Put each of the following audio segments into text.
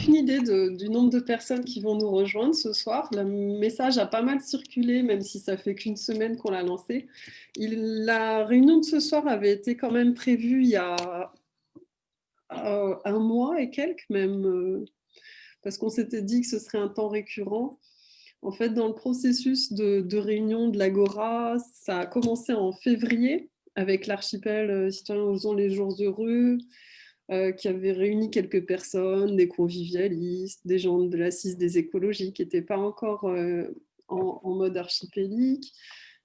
aucune idée du nombre de personnes qui vont nous rejoindre ce soir. Le message a pas mal circulé, même si ça fait qu'une semaine qu'on l'a lancé. La réunion de ce soir avait été quand même prévue il y a un mois et quelques même, parce qu'on s'était dit que ce serait un temps récurrent. En fait, dans le processus de réunion de l'Agora, ça a commencé en février avec l'archipel citoyen Osons les jours heureux, qui avait réuni quelques personnes, des convivialistes, des gens de l'Assise des écologies qui n'étaient pas encore en mode archipélique.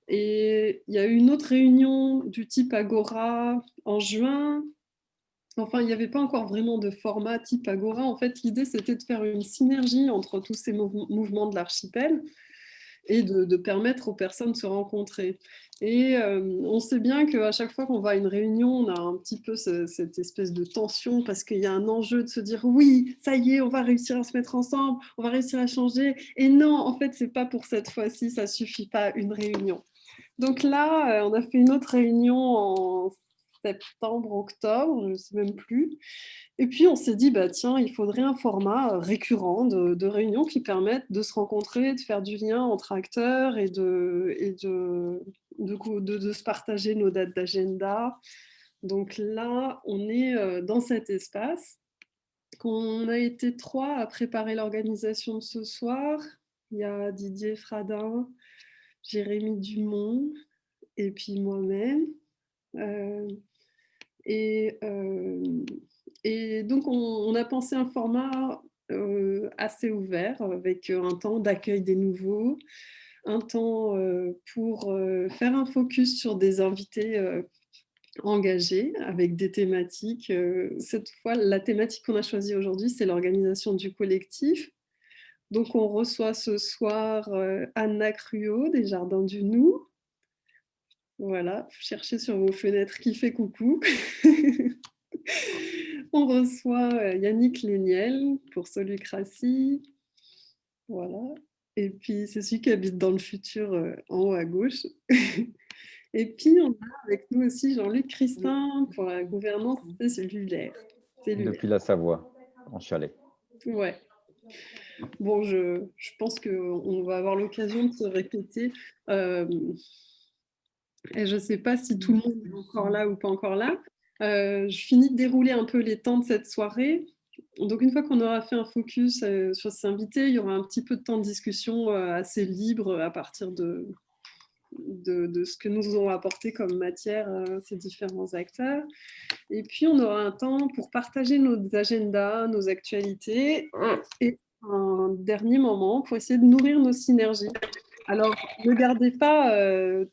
Et il y a eu une autre réunion du type Agora en juin. Enfin, il n'y avait pas encore vraiment de format type Agora. En fait, l'idée, c'était de faire une synergie entre tous ces mouvements de l'archipel et de permettre aux personnes de se rencontrer. Et on sait bien qu'à chaque fois qu'on va à une réunion, on a un petit peu cette espèce de tension parce qu'il y a un enjeu de se dire oui, ça y est, on va réussir à se mettre ensemble, on va réussir à changer. Et non, en fait, c'est pas pour cette fois-ci, ça suffit pas une réunion. Donc là, on a fait une autre réunion en septembre, octobre, je ne sais même plus. Et puis on s'est dit, bah, tiens, il faudrait un format récurrent de réunion qui permette de se rencontrer, de faire du lien entre acteurs et de se partager nos dates d'agenda. Donc là, on est dans cet espace. On a été 3 à préparer l'organisation de ce soir. Il y a Didier Fradin, Jérémy Dumont et puis moi-même. Et, donc, on a pensé un format assez ouvert, avec un temps d'accueil des nouveaux, un temps pour faire un focus sur des invités engagés avec des thématiques. Cette fois, la thématique qu'on a choisie aujourd'hui, c'est l'organisation du collectif. Donc, on reçoit ce soir Anna Cruau des Jardins du Nou. Voilà, cherchez sur vos fenêtres qui fait coucou. On reçoit Yannick Léniel pour Solucratie. Voilà. Et puis, c'est celui qui habite dans le futur en haut à gauche. Et puis, on a avec nous aussi Jean-Luc Christin pour la gouvernance cellulaire. Depuis la Savoie, en chalet. Ouais. Bon, je pense qu'on va avoir l'occasion de se répéter. Et je ne sais pas si tout le monde est encore là ou pas encore là. Je finis de dérouler un peu les temps de cette soirée. Donc, une fois qu'on aura fait un focus sur ces invités, il y aura un petit peu de temps de discussion assez libre à partir de ce que nous ont apporté comme matière ces différents acteurs. Et puis, on aura un temps pour partager nos agendas, nos actualités et un dernier moment pour essayer de nourrir nos synergies. Alors, ne gardez pas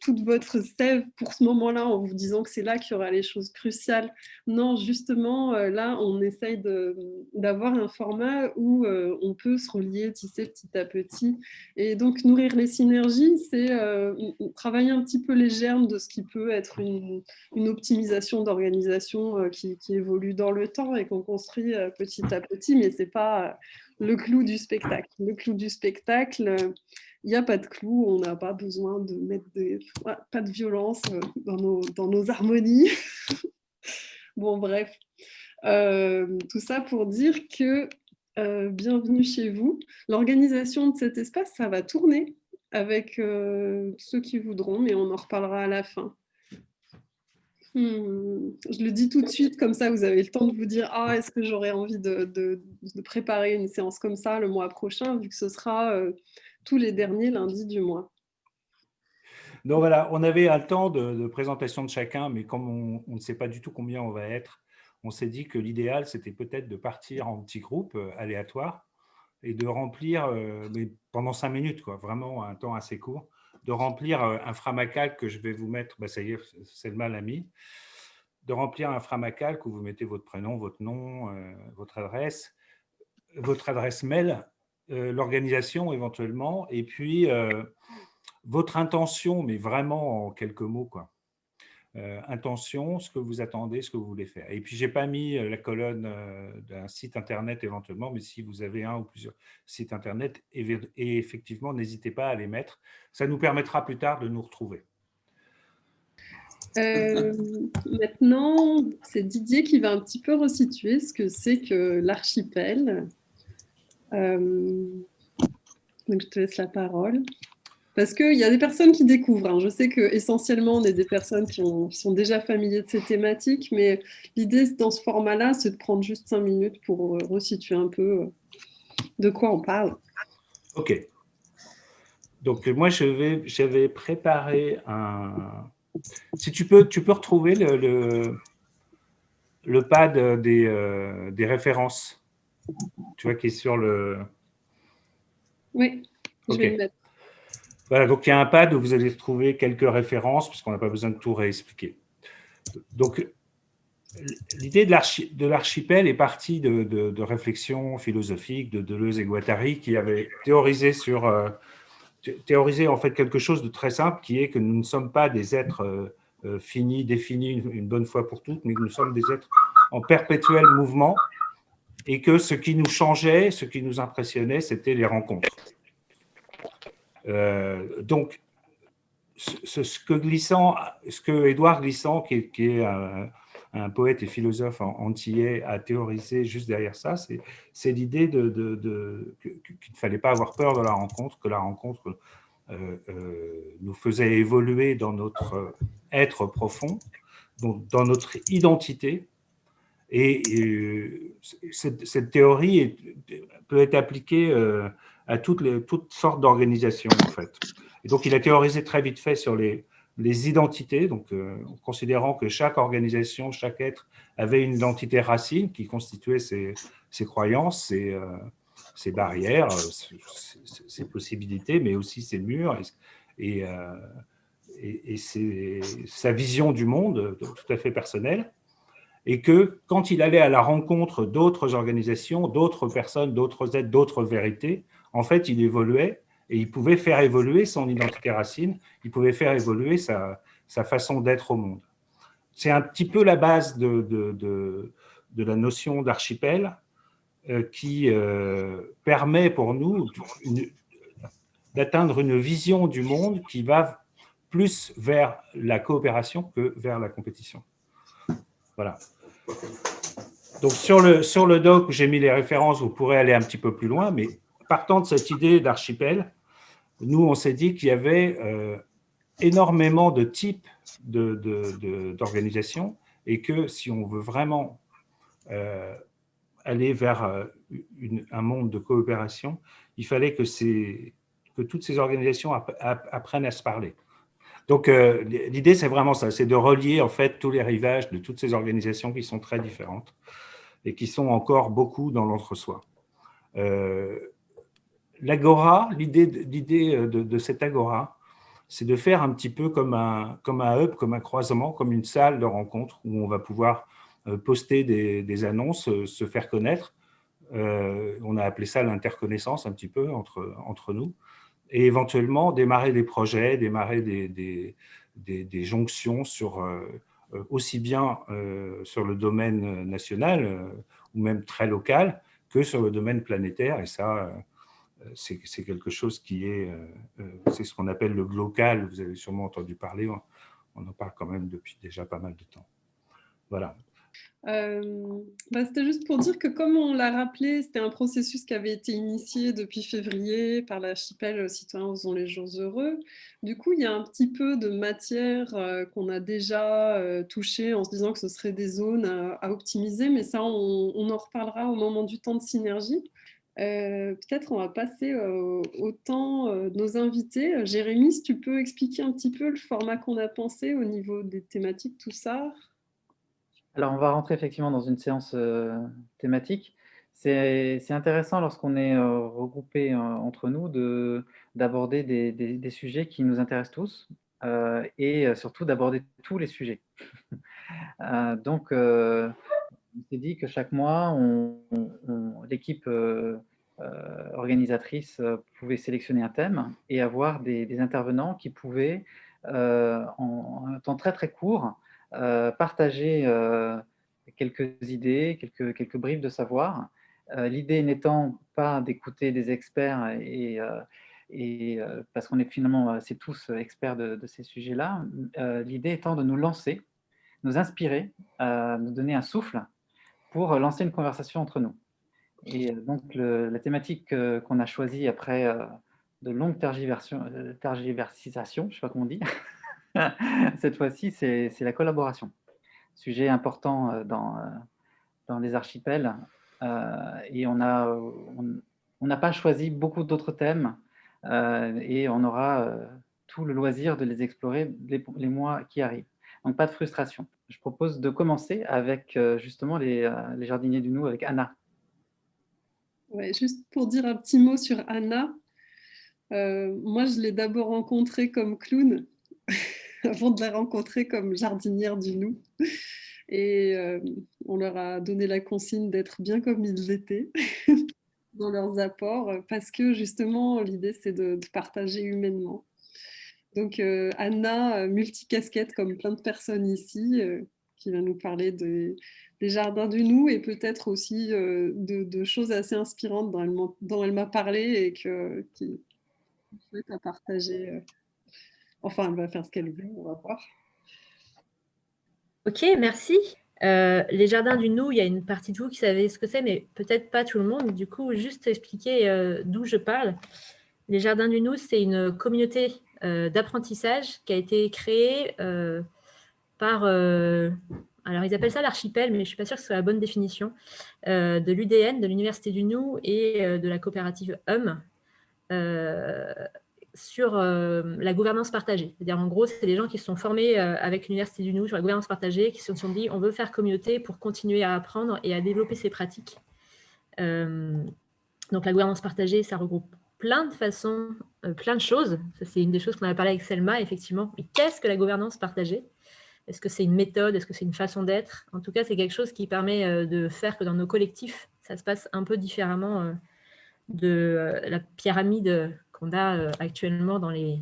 toute votre sève pour ce moment-là en vous disant que c'est là qu'il y aura les choses cruciales. Non, justement, là, on essaye d'avoir un format où on peut se relier, tisser petit à petit. Et donc, nourrir les synergies, c'est travailler un petit peu les germes de ce qui peut être une optimisation d'organisation qui évolue dans le temps et qu'on construit petit à petit, mais ce n'est pas le clou du spectacle. Le clou du spectacle, il n'y a pas de clou, on n'a pas besoin de mettre pas de violence dans nos harmonies. Bon, bref. Tout ça pour dire que bienvenue chez vous. L'organisation de cet espace, ça va tourner avec ceux qui voudront, mais on en reparlera à la fin. Je le dis tout de suite, comme ça vous avez le temps de vous dire « Ah, est-ce que j'aurais envie de préparer une séance comme ça le mois prochain ?» vu que ce sera tous les derniers lundis du mois. Donc voilà, on avait un temps de présentation de chacun, mais comme on ne sait pas du tout combien on va être, on s'est dit que l'idéal, c'était peut-être de partir en petits groupes aléatoires et de remplir, mais pendant 5 minutes, quoi, vraiment un temps assez court, de remplir un framacalque que je vais vous mettre, bah ça y est, c'est le mal ami, de remplir un framacalque où vous mettez votre prénom, votre nom, votre adresse mail, l'organisation éventuellement, et puis votre intention, mais vraiment en quelques mots, quoi. Intention, ce que vous attendez, ce que vous voulez faire. Et puis, je n'ai pas mis la colonne d'un site internet éventuellement, mais si vous avez un ou plusieurs sites internet, et effectivement, n'hésitez pas à les mettre. Ça nous permettra plus tard de nous retrouver. Maintenant, c'est Didier qui va un petit peu resituer ce que c'est que l'archipel. Donc, je te laisse la parole. Parce qu'il y a des personnes qui découvrent. Hein. Je sais qu'essentiellement, on est des personnes qui sont déjà familiers de ces thématiques, mais l'idée dans ce format-là, c'est de prendre juste 5 minutes pour resituer un peu de quoi on parle. Ok. Donc, moi, j'avais préparé un... Si tu peux retrouver le pad des références, tu vois, qui est sur le... Oui, je vais le mettre. Voilà, donc il y a un pad où vous allez trouver quelques références, parce qu'on n'a pas besoin de tout réexpliquer. Donc, l'idée de l'archipel est partie de réflexions philosophiques de Deleuze et Guattari qui avaient théorisé en fait quelque chose de très simple, qui est que nous ne sommes pas des êtres finis, définis une bonne fois pour toutes, mais que nous sommes des êtres en perpétuel mouvement, et que ce qui nous changeait, ce qui nous impressionnait, c'était les rencontres. Donc, ce que Édouard Glissant, qui est un poète et philosophe antillais, a théorisé juste derrière ça, c'est l'idée qu'il ne fallait pas avoir peur de la rencontre, que la rencontre nous faisait évoluer dans notre être profond, donc dans notre identité. Et cette théorie peut être appliquée à toutes sortes d'organisations, en fait. Et donc, il a théorisé très vite fait sur les identités, donc en considérant que chaque organisation, chaque être avait une identité racine qui constituait ses croyances, ses barrières, ses possibilités, mais aussi ses murs et sa vision du monde tout à fait personnelle. Et que quand il allait à la rencontre d'autres organisations, d'autres personnes, d'autres êtres, d'autres vérités, en fait, il évoluait et il pouvait faire évoluer son identité racine, il pouvait faire évoluer sa façon d'être au monde. C'est un petit peu la base de la notion d'archipel qui permet pour nous d'atteindre une vision du monde qui va plus vers la coopération que vers la compétition. Voilà. Donc, sur le doc où j'ai mis les références, vous pourrez aller un petit peu plus loin, mais partant de cette idée d'archipel, nous, on s'est dit qu'il y avait énormément de types d'organisations et que si on veut vraiment aller vers un monde de coopération, il fallait que toutes ces organisations apprennent à se parler. Donc, l'idée, c'est vraiment ça, c'est de relier en fait tous les rivages de toutes ces organisations qui sont très différentes et qui sont encore beaucoup dans l'entre-soi. L'agora, l'idée de cette agora, c'est de faire un petit peu comme un hub, comme un croisement, comme une salle de rencontre où on va pouvoir poster des annonces, se faire connaître. On a appelé ça l'interconnaissance un petit peu entre nous. Et éventuellement démarrer des projets, démarrer des jonctions sur, aussi bien sur le domaine national ou même très local que sur le domaine planétaire. Et ça, c'est quelque chose qui c'est ce qu'on appelle le glocal. Vous avez sûrement entendu parler, on en parle quand même depuis déjà pas mal de temps. Voilà. C'était juste pour dire que, comme on l'a rappelé, c'était un processus qui avait été initié depuis février par l'archipel Citoyens Osons les Jours Heureux. Du coup, il y a un petit peu de matière qu'on a déjà touchée en se disant que ce serait des zones à optimiser, mais ça, on en reparlera au moment du temps de synergie. Peut-être on va passer au temps de nos invités. Jérémy, si tu peux expliquer un petit peu le format qu'on a pensé au niveau des thématiques, tout ça. Alors, on va rentrer effectivement dans une séance thématique. C'est intéressant lorsqu'on est regroupés entre nous d'aborder des sujets qui nous intéressent tous et surtout d'aborder tous les sujets. Donc, on s'est dit que chaque mois, l'équipe organisatrice pouvait sélectionner un thème et avoir des intervenants qui pouvaient, en un temps très très court, partager quelques idées, quelques bribes de savoir. L'idée n'étant pas d'écouter des experts parce qu'on est finalement c'est tous experts de ces sujets-là. L'idée étant de nous lancer, nous inspirer, nous donner un souffle pour lancer une conversation entre nous. Et donc, la thématique qu'on a choisie après de longues tergiversations, je ne sais pas comment on dit, cette fois-ci, c'est la collaboration. Sujet important dans les archipels. Et on n'a pas choisi beaucoup d'autres thèmes et on aura tout le loisir de les explorer les mois qui arrivent. Donc, pas de frustration. Je propose de commencer avec justement les jardiniers du Nou, avec Anna. Ouais, juste pour dire un petit mot sur Anna, moi je l'ai d'abord rencontrée comme clown avant de la rencontrer comme jardinière du Nou. Et on leur a donné la consigne d'être bien comme ils étaient dans leurs apports, parce que justement l'idée c'est de partager humainement. Donc Anna, multicasquette comme plein de personnes ici, qui va nous parler des jardins du Nou et peut-être aussi de choses assez inspirantes dont elle m'a parlé et qui souhaite à partager. Enfin, elle va faire ce qu'elle veut, on va voir. Ok, merci. Les jardins du Nou, il y a une partie de vous qui savait ce que c'est, mais peut-être pas tout le monde. Du coup, juste expliquer d'où je parle. Les jardins du Nou, c'est une communauté d'apprentissage qui a été créée par... alors, ils appellent ça l'archipel, mais je ne suis pas sûre que ce soit la bonne définition, de l'UDN, de l'Université du Nou et de la coopérative sur la gouvernance partagée. C'est-à-dire, en gros, c'est des gens qui se sont formés avec l'Université du Nou sur la gouvernance partagée, qui se sont dit, on veut faire communauté pour continuer à apprendre et à développer ces pratiques. Donc, la gouvernance partagée, ça regroupe plein de façons, plein de choses. Ça, c'est une des choses qu'on a parlé avec Selma, effectivement. Mais qu'est-ce que la gouvernance partagée ? Est-ce que c'est une méthode ? Est-ce que c'est une façon d'être ? En tout cas, c'est quelque chose qui permet de faire que dans nos collectifs, ça se passe un peu différemment de la pyramide qu'on a actuellement dans les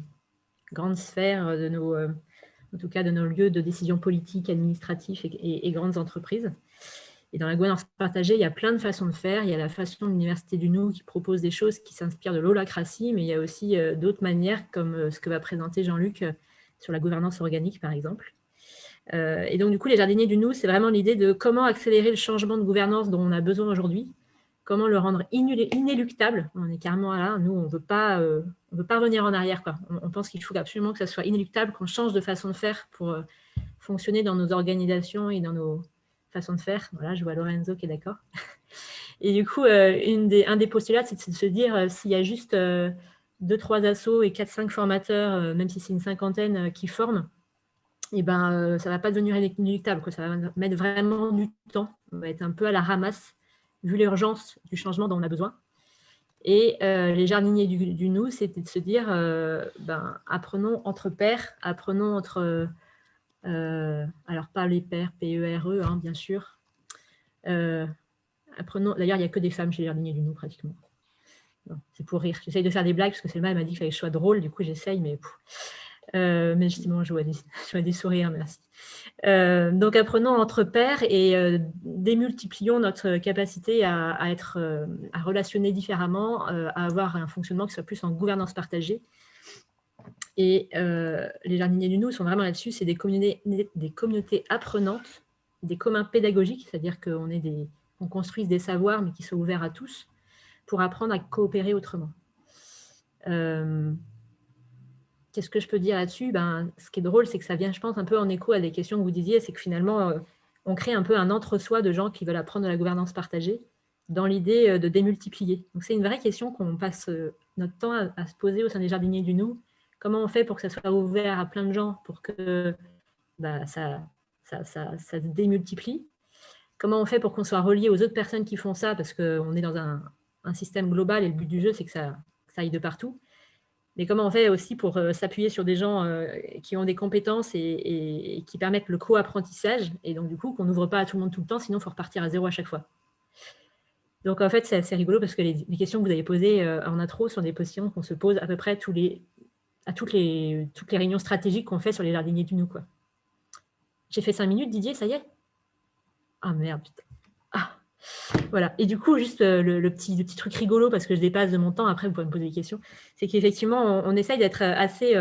grandes sphères de nos, en tout cas de nos lieux de décision politique, administratifs et grandes entreprises. Et dans la gouvernance partagée, il y a plein de façons de faire. Il y a la façon de l'Université du Nou qui propose des choses qui s'inspirent de l'holacratie, mais il y a aussi d'autres manières, comme ce que va présenter Jean-Luc sur la gouvernance organique, par exemple. Et donc, du coup, les jardiniers du Nou, c'est vraiment l'idée de comment accélérer le changement de gouvernance dont on a besoin aujourd'hui, comment le rendre inéluctable. On est carrément là, nous, on ne veut pas revenir en arrière, quoi. On pense qu'il faut absolument que ça soit inéluctable, qu'on change de façon de faire pour fonctionner dans nos organisations et dans nos façon de faire. Voilà, je vois Lorenzo qui est d'accord. Et du coup, un des postulats, c'est de se dire s'il y a juste 2-3 assos et 4-5 formateurs, même si c'est une cinquantaine qui forment, et ben, ça ne va pas devenir inéluctable, quoi. Ça va mettre vraiment du temps. On va être un peu à la ramasse, vu l'urgence du changement dont on a besoin. Et les jardiniers du Nou, c'était de se dire, apprenons entre pairs, apprenons entre... alors, pas les pairs, P-E-R-E, hein, bien sûr. Apprenons, d'ailleurs, il n'y a que des femmes chez les jardiniers du Nou, pratiquement. C'est pour rire. J'essaye de faire des blagues, parce que Selma m'a dit qu'il fallait que je sois drôle, du coup, j'essaye, mais... mais justement, je vois des sourires, merci. Donc, apprenons entre pairs et démultiplions notre capacité à relationner différemment, à avoir un fonctionnement qui soit plus en gouvernance partagée. Et les jardiniers du Nou sont vraiment là-dessus, c'est des communautés apprenantes, des communs pédagogiques, c'est-à-dire qu'on construise des savoirs, mais qui soient ouverts à tous, pour apprendre à coopérer autrement. Qu'est-ce que je peux dire là-dessus ? Ce qui est drôle, c'est que ça vient, je pense, un peu en écho à des questions que vous disiez, c'est que finalement, on crée un peu un entre-soi de gens qui veulent apprendre de la gouvernance partagée dans l'idée de démultiplier. Donc, c'est une vraie question qu'on passe notre temps à se poser au sein des jardiniers du Nou. Comment on fait pour que ça soit ouvert à plein de gens pour que ça se démultiplie ? Comment on fait pour qu'on soit relié aux autres personnes qui font ça ? Parce qu'on est dans un système global et le but du jeu, c'est que ça aille de partout. Mais comment on fait aussi pour s'appuyer sur des gens qui ont des compétences et qui permettent le co-apprentissage, et donc du coup qu'on n'ouvre pas à tout le monde tout le temps, sinon il faut repartir à zéro à chaque fois. Donc en fait, c'est assez rigolo parce que les questions que vous avez posées en intro sont des questions qu'on se pose à peu près à toutes les réunions stratégiques qu'on fait sur les jardiniers du Nou, quoi. J'ai fait 5 minutes, Didier, ça y est ? Ah merde, putain. Ah. Voilà. Et du coup, juste le petit truc rigolo, parce que je dépasse de mon temps, après vous pouvez me poser des questions, c'est qu'effectivement, on essaye d'être assez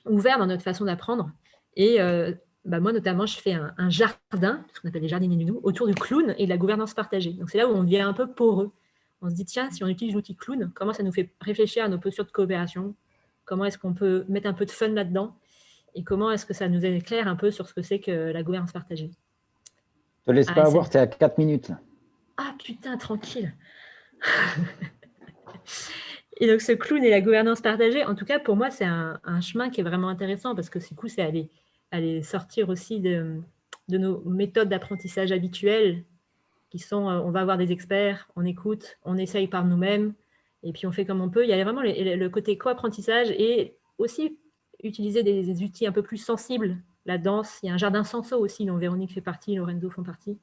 ouvert dans notre façon d'apprendre. Et moi, notamment, je fais un jardin, ce qu'on appelle les jardiniers du nous, autour du clown et de la gouvernance partagée. Donc, c'est là où on devient un peu poreux. On se dit, tiens, si on utilise l'outil clown, comment ça nous fait réfléchir à nos postures de coopération? Comment est-ce qu'on peut mettre un peu de fun là-dedans? Et comment est-ce que ça nous éclaire un peu sur ce que c'est que la gouvernance partagée? Ne te laisse pas avoir, tu es à 4 minutes. Ah putain, tranquille. Et donc, ce clown et la gouvernance partagée, en tout cas, pour moi, c'est un chemin qui est vraiment intéressant parce que du coup, c'est aller sortir aussi de nos méthodes d'apprentissage habituelles qui sont, on va voir des experts, on écoute, on essaye par nous-mêmes et puis on fait comme on peut. Il y a vraiment le côté co-apprentissage et aussi utiliser des outils un peu plus sensibles. La danse, il y a un jardin senso aussi dont Véronique fait partie, Lorenzo font partie.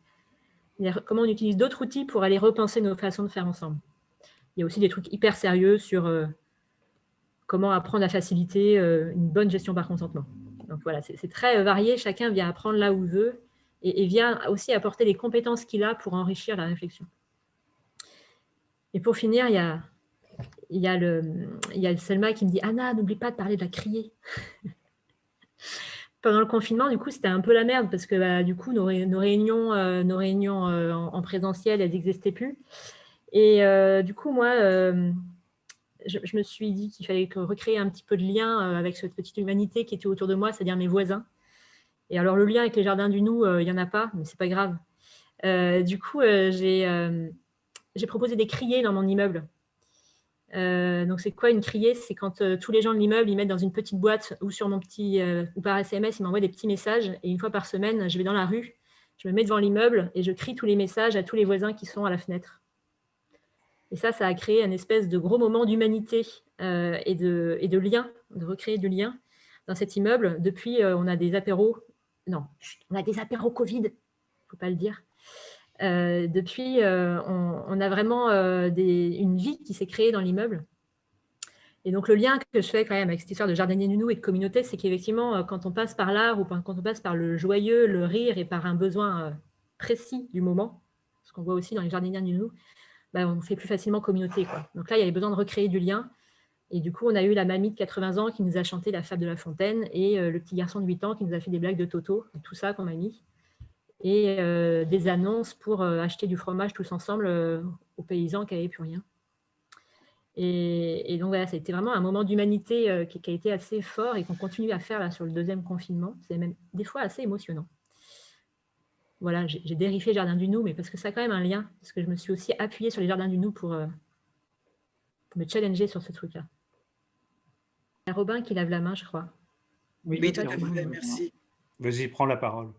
Comment on utilise d'autres outils pour aller repenser nos façons de faire ensemble. Il y a aussi des trucs hyper sérieux sur comment apprendre à faciliter une bonne gestion par consentement. Donc voilà, c'est très varié, chacun vient apprendre là où il veut et vient aussi apporter les compétences qu'il a pour enrichir la réflexion. Et pour finir, il y a Selma qui me dit « Anna, n'oublie pas de parler de la criée ». Pendant le confinement, du coup, c'était un peu la merde parce que du coup, nos réunions en présentiel, elles n'existaient plus. Et du coup, moi, je me suis dit qu'il fallait recréer un petit peu de lien avec cette petite humanité qui était autour de moi, c'est-à-dire mes voisins. Et alors, le lien avec les jardins du nous, il n'y en a pas, mais ce n'est pas grave. Du coup, j'ai proposé des criées dans mon immeuble. Donc, c'est quoi une criée? C'est quand tous les gens de l'immeuble, ils mettent dans une petite boîte ou sur mon petit ou par SMS, ils m'envoient des petits messages. Et une fois par semaine, je vais dans la rue, je me mets devant l'immeuble et je crie tous les messages à tous les voisins qui sont à la fenêtre. Et ça a créé un espèce de gros moment d'humanité et de lien, de recréer du lien dans cet immeuble. Depuis, on a des apéros. Non, on a des apéros Covid, il ne faut pas le dire. Depuis, on a vraiment une vie qui s'est créée dans l'immeuble. Et donc, le lien que je fais quand même avec cette histoire de jardinier nounou et de communauté, c'est qu'effectivement, quand on passe par l'art ou quand on passe par le joyeux, le rire et par un besoin précis du moment, ce qu'on voit aussi dans les jardiniers nounou, on fait plus facilement communauté, quoi. Donc là, il y avait besoin de recréer du lien. Et du coup, on a eu la mamie de 80 ans qui nous a chanté la fable de La Fontaine et le petit garçon de 8 ans qui nous a fait des blagues de Toto, tout ça qu'on a mis. Et des annonces pour acheter du fromage tous ensemble aux paysans qui n'avaient plus rien. Et donc voilà, ça a été vraiment un moment d'humanité qui a été assez fort et qu'on continue à faire là, sur le deuxième confinement. C'est même des fois assez émotionnant. Voilà, j'ai dérivé Jardin du Nou, mais parce que ça a quand même un lien, parce que je me suis aussi appuyée sur les Jardins du Nou pour me challenger sur ce truc-là. Il y a Robin qui lève la main, je crois. Oui, tout à fait, merci. Vas-y, prends la parole.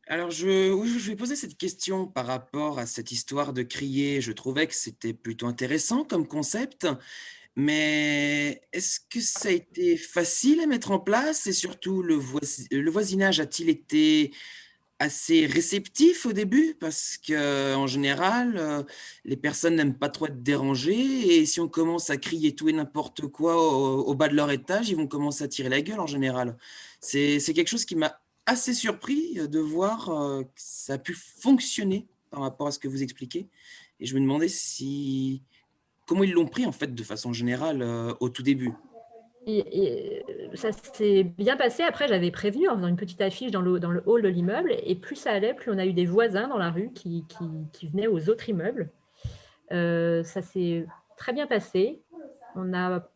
Alors, je vais poser cette question par rapport à cette histoire de crier. Je trouvais que c'était plutôt intéressant comme concept, mais est-ce que ça a été facile à mettre en place et surtout le voisinage a-t-il été assez réceptif au début? Parce qu'en général, les personnes n'aiment pas trop être dérangées et si on commence à crier tout et n'importe quoi au bas de leur étage, ils vont commencer à tirer la gueule en général. C'est quelque chose qui m'a assez surpris de voir que ça a pu fonctionner par rapport à ce que vous expliquez. Et je me demandais comment ils l'ont pris en fait de façon générale au tout début. Et ça s'est bien passé. Après, j'avais prévenu en faisant une petite affiche dans le hall de l'immeuble. Et plus ça allait, plus on a eu des voisins dans la rue qui venaient aux autres immeubles. Ça s'est très bien passé. On a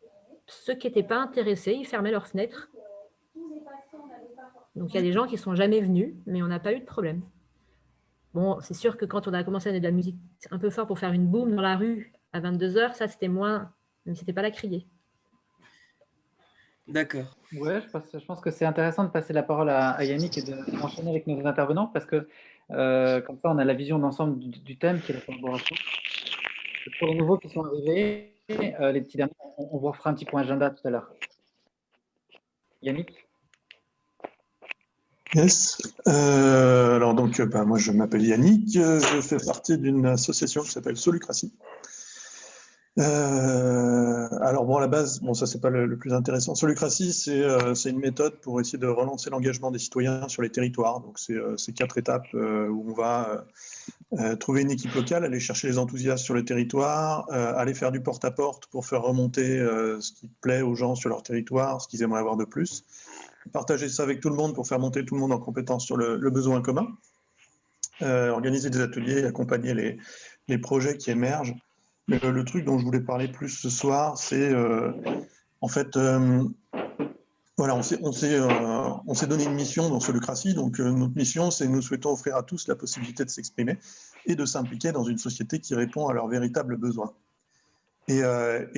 ceux qui n'étaient pas intéressés, ils fermaient leurs fenêtres. Donc, il y a des gens qui ne sont jamais venus, mais on n'a pas eu de problème. Bon, c'est sûr que quand on a commencé à mettre de la musique un peu fort pour faire une boum dans la rue à 22h, ça, c'était moins... Mais ce n'était pas la criée. D'accord. Ouais, je pense que c'est intéressant de passer la parole à Yannick et d'enchaîner avec nos intervenants parce que comme ça, on a la vision d'ensemble du thème qui est la collaboration. Pour les nouveaux qui sont arrivés, les petits derniers, on vous refera un petit point agenda tout à l'heure. Yannick? Yes. Alors donc, moi je m'appelle Yannick, je fais partie d'une association qui s'appelle Solucratie. Alors bon, à la base, ça c'est pas le plus intéressant. Solucratie, c'est une méthode pour essayer de relancer l'engagement des citoyens sur les territoires. Donc c'est 4 étapes où on va trouver une équipe locale, aller chercher les enthousiastes sur le territoire, aller faire du porte-à-porte pour faire remonter ce qui plaît aux gens sur leur territoire, ce qu'ils aimeraient avoir de plus. partager ça avec tout le monde pour faire monter tout le monde en compétence sur le besoin commun, organiser des ateliers, accompagner les projets qui émergent. Mais le truc dont je voulais parler plus ce soir, c'est en fait, voilà, on s'est donné une mission dans Solucratie. Donc notre mission, c'est nous souhaitons offrir à tous la possibilité de s'exprimer et de s'impliquer dans une société qui répond à leurs véritables besoins. Et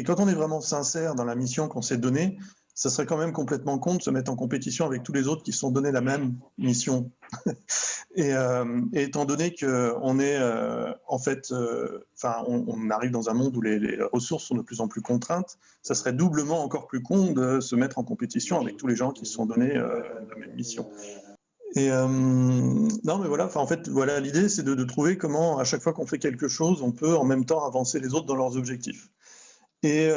quand on est vraiment sincère dans la mission qu'on s'est donnée, ça serait quand même complètement con de se mettre en compétition avec tous les autres qui se sont donné la même mission. et étant donné qu'on est, en fait, on arrive dans un monde où les ressources sont de plus en plus contraintes, ça serait doublement encore plus con de se mettre en compétition avec tous les gens qui se sont donné la même mission. Et non, mais voilà, en fait, voilà, l'idée, c'est de trouver comment, à chaque fois qu'on fait quelque chose, on peut en même temps avancer les autres dans leurs objectifs. Et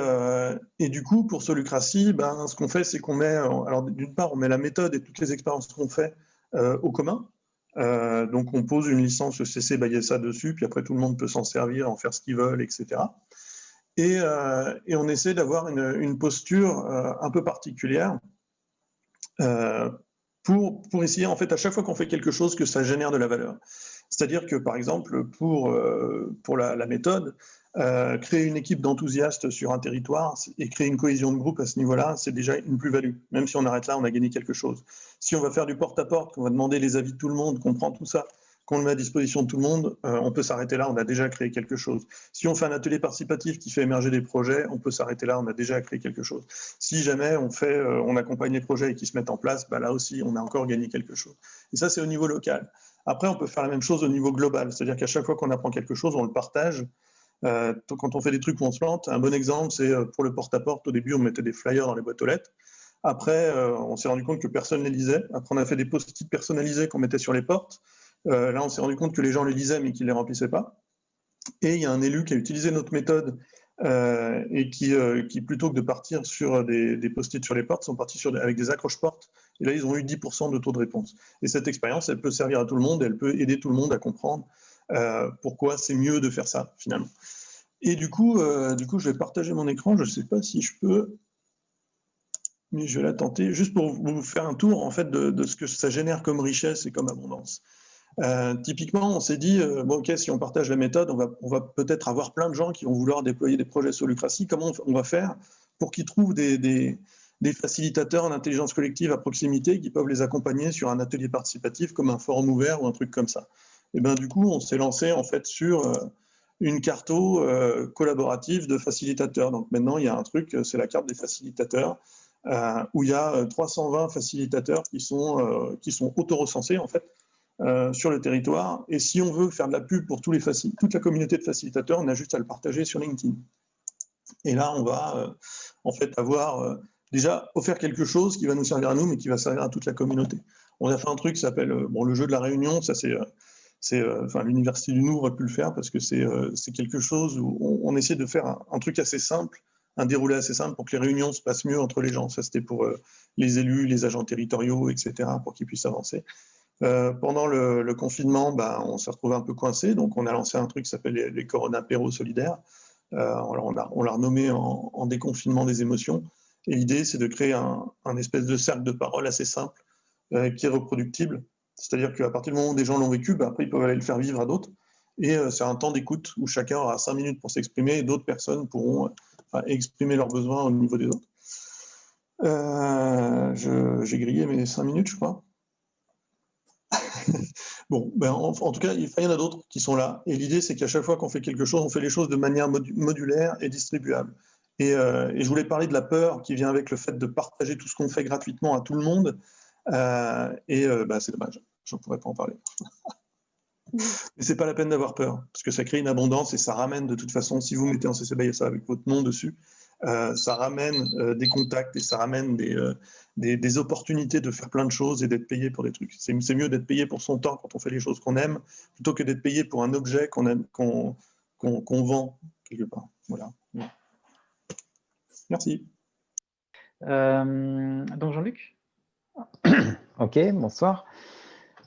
du coup, pour Solucratie, ce qu'on fait, c'est qu'on met, alors d'une part, on met la méthode et toutes les expériences qu'on fait au commun. Donc, on pose une licence CC BY-SA dessus, puis après, tout le monde peut s'en servir, en faire ce qu'ils veulent, etc. Et on essaie d'avoir une posture un peu particulière pour essayer, en fait, à chaque fois qu'on fait quelque chose, que ça génère de la valeur. C'est-à-dire que, par exemple, pour la méthode, créer une équipe d'enthousiastes sur un territoire et créer une cohésion de groupe à ce niveau-là, c'est déjà une plus-value. Même si on arrête là, on a gagné quelque chose. Si on va faire du porte-à-porte, qu'on va demander les avis de tout le monde, qu'on prend tout ça, qu'on le met à disposition de tout le monde, on peut s'arrêter là, on a déjà créé quelque chose. Si on fait un atelier participatif qui fait émerger des projets, on peut s'arrêter là, on a déjà créé quelque chose. Si jamais on accompagne les projets et qu'ils se mettent en place, là aussi, on a encore gagné quelque chose. Et ça, c'est au niveau local. Après, on peut faire la même chose au niveau global, c'est-à-dire qu'à chaque fois qu'on apprend quelque chose, on le partage. Quand on fait des trucs où on se plante, un bon exemple, c'est pour le porte-à-porte. Au début, on mettait des flyers dans les boîtes aux lettres. Après, on s'est rendu compte que personne ne les lisait. Après, on a fait des post-it personnalisés qu'on mettait sur les portes. Là, on s'est rendu compte que les gens les lisaient, mais qu'ils ne les remplissaient pas. Et il y a un élu qui a utilisé notre méthode et qui, plutôt que de partir sur des post-it sur les portes, sont partis avec des accroches-portes. Et là, ils ont eu 10% de taux de réponse. Et cette expérience, elle peut servir à tout le monde, elle peut aider tout le monde à comprendre pourquoi c'est mieux de faire ça, finalement. Et du coup, je vais partager mon écran. Je ne sais pas si je peux, mais je vais la tenter, juste pour vous faire un tour, en fait, de ce que ça génère comme richesse et comme abondance. Typiquement, on s'est dit, ok, si on partage la méthode, on va peut-être avoir plein de gens qui vont vouloir déployer des projets Solucratie. Comment on va faire pour qu'ils trouvent des facilitateurs en intelligence collective à proximité qui peuvent les accompagner sur un atelier participatif comme un forum ouvert ou un truc comme ça? Et du coup, on s'est lancé en fait sur une carto collaborative de facilitateurs. Donc maintenant, il y a un truc, c'est la carte des facilitateurs, où il y a 320 facilitateurs qui sont auto-recensés en fait sur le territoire. Et si on veut faire de la pub pour toute la communauté de facilitateurs, on a juste à le partager sur LinkedIn. Et là, on va en fait avoir déjà offert quelque chose qui va nous servir à nous, mais qui va servir à toute la communauté. On a fait un truc qui s'appelle le jeu de la réunion. Ça, l'Université du Nou aurait pu le faire parce que c'est quelque chose où on essaie de faire un truc assez simple, un déroulé assez simple pour que les réunions se passent mieux entre les gens. Ça, c'était pour les élus, les agents territoriaux, etc., pour qu'ils puissent avancer. Pendant le confinement, on s'est retrouvé un peu coincé, donc on a lancé un truc qui s'appelle les Corona Apéros solidaires. On l'a renommé en déconfinement des émotions. Et l'idée, c'est de créer un espèce de cercle de parole assez simple qui est reproductible. C'est-à-dire qu'à partir du moment où des gens l'ont vécu, après, ils peuvent aller le faire vivre à d'autres. Et c'est un temps d'écoute où chacun aura 5 minutes pour s'exprimer et d'autres personnes pourront exprimer leurs besoins au niveau des autres. J'ai grillé mes 5 minutes, je crois. Bon, en tout cas, il y en a d'autres qui sont là. Et l'idée, c'est qu'à chaque fois qu'on fait quelque chose, on fait les choses de manière modulaire et distribuable. Et je voulais parler de la peur qui vient avec le fait de partager tout ce qu'on fait gratuitement à tout le monde. C'est dommage, je ne pourrais pas en parler. Mais ce n'est pas la peine d'avoir peur, parce que ça crée une abondance et ça ramène de toute façon, si vous mettez en CC BY avec votre nom dessus, ça ramène des contacts et ça ramène des opportunités de faire plein de choses et d'être payé pour des trucs. C'est mieux d'être payé pour son temps quand on fait les choses qu'on aime, plutôt que d'être payé pour un objet qu'on vend quelque part. Voilà. Merci. Donc Jean-Luc ? Ok, bonsoir.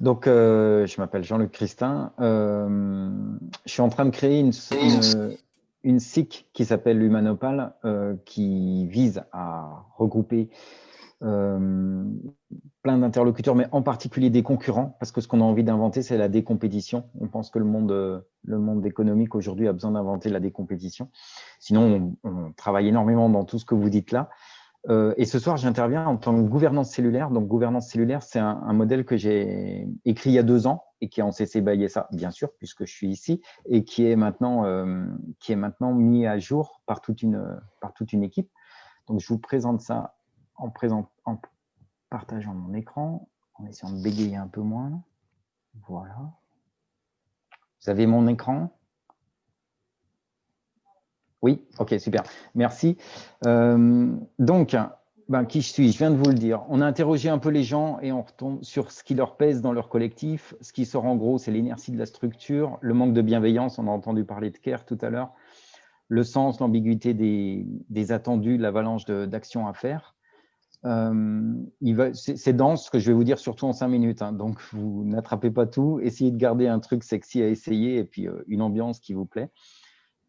Donc, je m'appelle Jean-Luc Christin. Je suis en train de créer une SIC qui s'appelle Humanopal, qui vise à regrouper plein d'interlocuteurs, mais en particulier des concurrents, parce que ce qu'on a envie d'inventer, c'est la décompétition. On pense que le monde économique aujourd'hui a besoin d'inventer la décompétition. Sinon, on travaille énormément dans tout ce que vous dites là. Et ce soir, j'interviens en tant que gouvernance cellulaire. Donc, gouvernance cellulaire, c'est un modèle que j'ai écrit il y a 2 ans et qui est en CC BY SA, bien sûr, puisque je suis ici, et qui est maintenant mis à jour par toute une équipe. Donc, je vous présente ça en partageant mon écran, en essayant de bégayer un peu moins. Voilà. Vous avez mon écran ? Oui, ok, super. Merci. Donc, qui je suis? Je viens de vous le dire. On a interrogé un peu les gens et on retombe sur ce qui leur pèse dans leur collectif. Ce qui sort en gros, c'est l'inertie de la structure, le manque de bienveillance, on a entendu parler de CARE tout à l'heure, le sens, l'ambiguïté des attendus, l'avalanche d'actions à faire. C'est dense ce que je vais vous dire, surtout en 5 minutes. Hein, donc, vous n'attrapez pas tout. Essayez de garder un truc sexy à essayer et puis une ambiance qui vous plaît.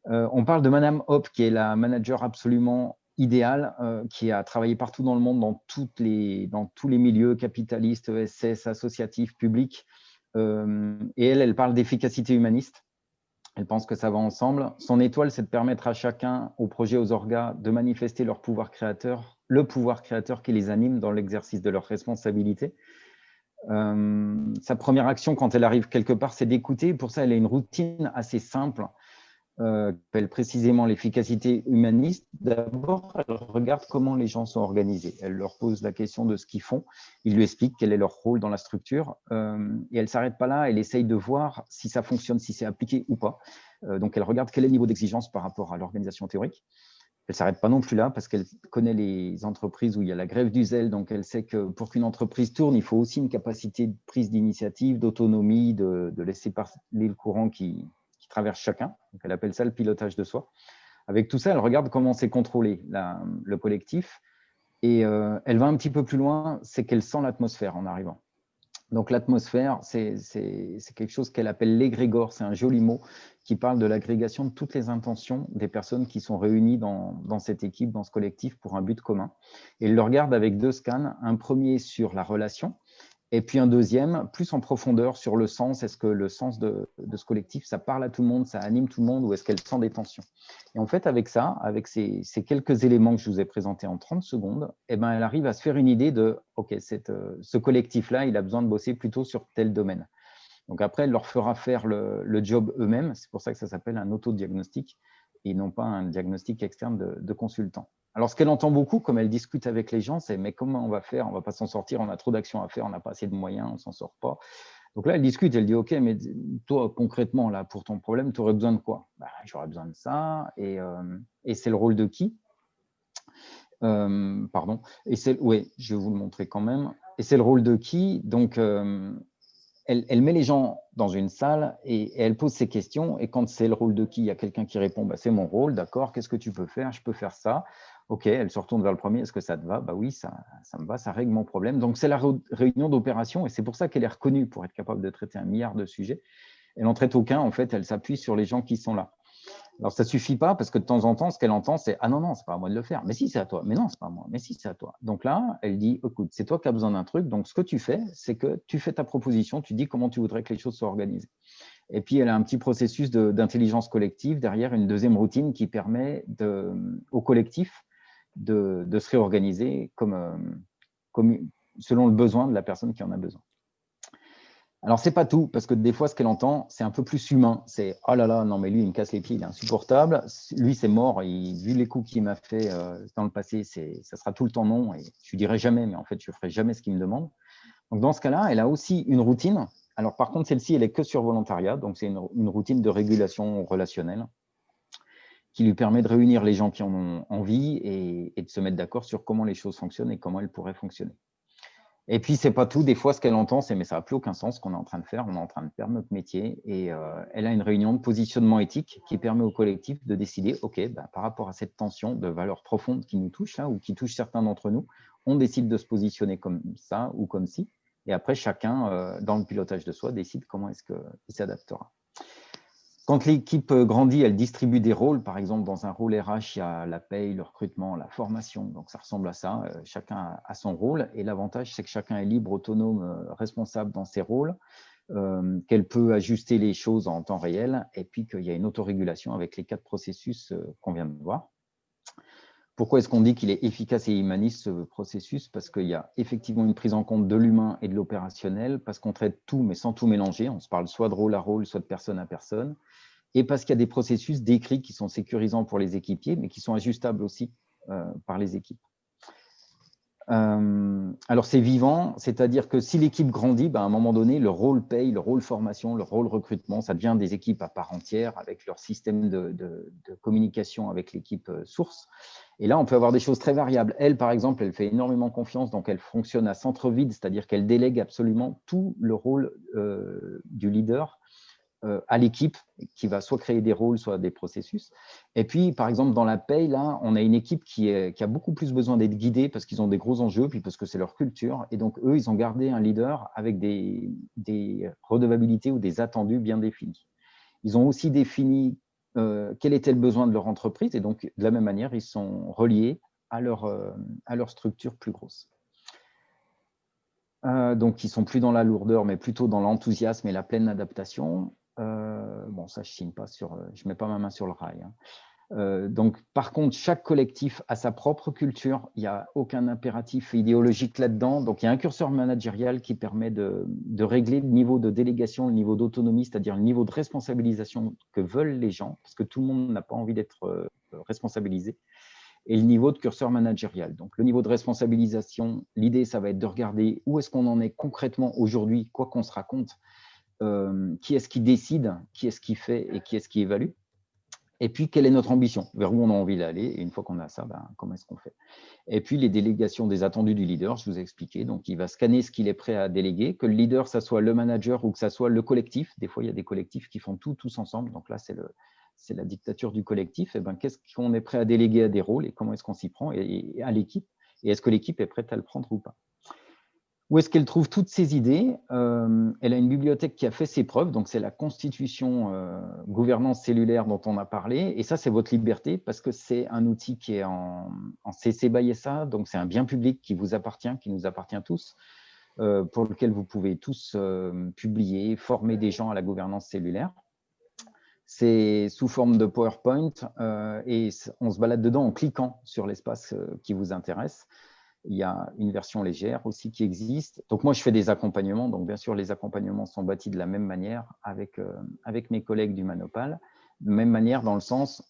On parle de Madame Hop, qui est la manager absolument idéale, qui a travaillé partout dans le monde, dans tous les milieux capitalistes, ESS, associatifs, publics. Et elle parle d'efficacité humaniste. Elle pense que ça va ensemble. Son étoile, c'est de permettre à chacun, aux projets, aux orgas, de manifester leur pouvoir créateur, le pouvoir créateur qui les anime dans l'exercice de leurs responsabilités. Sa première action, quand elle arrive quelque part, c'est d'écouter. Pour ça, elle a une routine assez simple, qui appelle précisément l'efficacité humaniste. D'abord, elle regarde comment les gens sont organisés. Elle leur pose la question de ce qu'ils font. Il lui explique quel est leur rôle dans la structure. Et elle ne s'arrête pas là. Elle essaye de voir si ça fonctionne, si c'est appliqué ou pas. Donc, elle regarde quel est le niveau d'exigence par rapport à l'organisation théorique. Elle ne s'arrête pas non plus là parce qu'elle connaît les entreprises où il y a la grève du zèle. Donc, elle sait que pour qu'une entreprise tourne, il faut aussi une capacité de prise d'initiative, d'autonomie, de laisser parler le courant qui traverse chacun. Donc, elle appelle ça le pilotage de soi. Avec tout ça, elle regarde comment c'est contrôlé le collectif. Et elle va un petit peu plus loin, c'est qu'elle sent l'atmosphère en arrivant. Donc, l'atmosphère, c'est quelque chose qu'elle appelle l'égrégore. C'est un joli mot qui parle de l'agrégation de toutes les intentions des personnes qui sont réunies dans cette équipe, dans ce collectif, pour un but commun. Et elle le regarde avec 2 scans. Un premier sur la relation, et puis un deuxième, plus en profondeur sur le sens. Est-ce que le sens de ce collectif, ça parle à tout le monde, ça anime tout le monde, ou est-ce qu'elle sent des tensions? Et en fait, avec ça, avec ces quelques éléments que je vous ai présentés en 30 secondes, elle arrive à se faire une idée de, OK, ce collectif-là, il a besoin de bosser plutôt sur tel domaine. Donc après, elle leur fera faire le job eux-mêmes. C'est pour ça que ça s'appelle un autodiagnostic et non pas un diagnostic externe de consultant. Alors, ce qu'elle entend beaucoup, comme elle discute avec les gens, c'est « mais comment on va faire? On ne va pas s'en sortir, on a trop d'actions à faire, on n'a pas assez de moyens, on ne s'en sort pas. » Donc là, elle discute, elle dit « Ok, mais toi, concrètement, là, pour ton problème, tu aurais besoin de quoi? J'aurais besoin de ça. Et c'est le rôle de qui? Pardon. Oui, je vais vous le montrer quand même. Et c'est le rôle de qui? Donc, elle met les gens dans une salle et elle pose ses questions. Et quand c'est le rôle de qui, il y a quelqu'un qui répond « c'est mon rôle, d'accord, qu'est-ce que tu peux faire? Je peux faire ça. » Ok, elle se retourne vers le premier. Est-ce que ça te va? Oui, ça me va, ça règle mon problème. Donc, c'est la réunion d'opération et c'est pour ça qu'elle est reconnue pour être capable de traiter 1 milliard de sujets. Elle n'en traite aucun. En fait, elle s'appuie sur les gens qui sont là. Alors, ça ne suffit pas parce que de temps en temps, ce qu'elle entend, c'est « ah non, ce n'est pas à moi de le faire. Mais si, c'est à toi. Mais non, ce n'est pas à moi. Mais si, c'est à toi. » Donc là, elle dit « écoute, c'est toi qui as besoin d'un truc. Donc, ce que tu fais, c'est que tu fais ta proposition, tu dis comment tu voudrais que les choses soient organisées. » Et puis, elle a un petit processus d'intelligence collective derrière, une deuxième routine qui permet au collectif de se réorganiser selon le besoin de la personne qui en a besoin. Alors, ce n'est pas tout, parce que des fois, ce qu'elle entend, c'est un peu plus humain. C'est « oh là là, non, mais lui, il me casse les pieds, il est insupportable. Lui, c'est mort. Vu les coups qu'il m'a fait dans le passé, ça sera tout le temps non. Et je lui dirai jamais, mais en fait, je ne ferai jamais ce qu'il me demande. » Donc, dans ce cas-là, elle a aussi une routine. Alors, par contre, celle-ci, elle est que sur volontariat. Donc, c'est une routine de régulation relationnelle qui lui permet de réunir les gens qui en ont envie et de se mettre d'accord sur comment les choses fonctionnent et comment elles pourraient fonctionner. Et puis, ce n'est pas tout. Des fois, ce qu'elle entend, c'est « mais ça n'a plus aucun sens ce qu'on est en train de faire. On est en train de perdre notre métier. » Et elle a une réunion de positionnement éthique qui permet au collectif de décider « ok, par rapport à cette tension de valeurs profondes qui nous touche là, ou qui touche certains d'entre nous, on décide de se positionner comme ça ou comme ci. » Et après, chacun, dans le pilotage de soi, décide comment est-ce qu'il s'adaptera. Quand l'équipe grandit, elle distribue des rôles. Par exemple, dans un rôle RH, il y a la paye, le recrutement, la formation. Donc, ça ressemble à ça. Chacun a son rôle. Et l'avantage, c'est que chacun est libre, autonome, responsable dans ses rôles, qu'elle peut ajuster les choses en temps réel, et puis qu'il y a une autorégulation avec les 4 processus qu'on vient de voir. Pourquoi est-ce qu'on dit qu'il est efficace et humaniste, ce processus? Parce qu'il y a effectivement une prise en compte de l'humain et de l'opérationnel, parce qu'on traite tout, mais sans tout mélanger. On se parle soit de rôle à rôle, soit de personne à personne. Et parce qu'il y a des processus décrits qui sont sécurisants pour les équipiers, mais qui sont ajustables aussi par les équipes. Alors, c'est vivant, c'est-à-dire que si l'équipe grandit, à un moment donné, le rôle paye, le rôle formation, le rôle recrutement, ça devient des équipes à part entière avec leur système de communication avec l'équipe source. Et là, on peut avoir des choses très variables. Elle, par exemple, elle fait énormément confiance, donc elle fonctionne à centre vide, c'est-à-dire qu'elle délègue absolument tout le rôle du leader à l'équipe qui va soit créer des rôles, soit des processus. Et puis, par exemple, dans la paye, là, on a une équipe qui a beaucoup plus besoin d'être guidée parce qu'ils ont des gros enjeux, puis parce que c'est leur culture. Et donc, eux, ils ont gardé un leader avec des redevabilités ou des attendus bien définis. Ils ont aussi défini quel était le besoin de leur entreprise. Et donc, de la même manière, ils sont reliés à leur structure plus grosse. Donc, ils ne sont plus dans la lourdeur, mais plutôt dans l'enthousiasme et la pleine adaptation. Bon, ça, je ne mets pas ma main sur le rail. Donc, par contre, chaque collectif a sa propre culture. Il n'y a aucun impératif idéologique là-dedans. Donc, il y a un curseur managérial qui permet de régler le niveau de délégation, le niveau d'autonomie, c'est-à-dire le niveau de responsabilisation que veulent les gens, parce que tout le monde n'a pas envie d'être responsabilisé. Et le niveau de curseur managérial. Donc, le niveau de responsabilisation, l'idée, ça va être de regarder où est-ce qu'on en est concrètement aujourd'hui, quoi qu'on se raconte, qui est-ce qui décide, qui est-ce qui fait et qui est-ce qui évalue. Et puis, quelle est notre ambition, vers où on a envie d'aller. Et une fois qu'on a ça, comment est-ce qu'on fait? Et puis, les délégations des attendus du leader, je vous ai expliqué. Donc, il va scanner ce qu'il est prêt à déléguer, que le leader, ça soit le manager ou que ça soit le collectif. Des fois, il y a des collectifs qui font tout tous ensemble. Donc là, c'est la dictature du collectif. Et qu'est-ce qu'on est prêt à déléguer à des rôles et comment est-ce qu'on s'y prend et à l'équipe? Et est-ce que l'équipe est prête à le prendre ou pas? Où est-ce qu'elle trouve toutes ces idées? Elle a une bibliothèque qui a fait ses preuves, donc c'est la constitution gouvernance cellulaire dont on a parlé, et ça c'est votre liberté parce que c'est un outil qui est en CC by SA, donc c'est un bien public qui vous appartient, qui nous appartient tous, pour lequel vous pouvez tous publier, former des gens à la gouvernance cellulaire. C'est sous forme de PowerPoint et on se balade dedans en cliquant sur l'espace qui vous intéresse. Il y a une version légère aussi qui existe. Donc, moi, je fais des accompagnements. Donc, bien sûr, les accompagnements sont bâtis de la même manière avec mes collègues du Manopal. De même manière, dans le sens,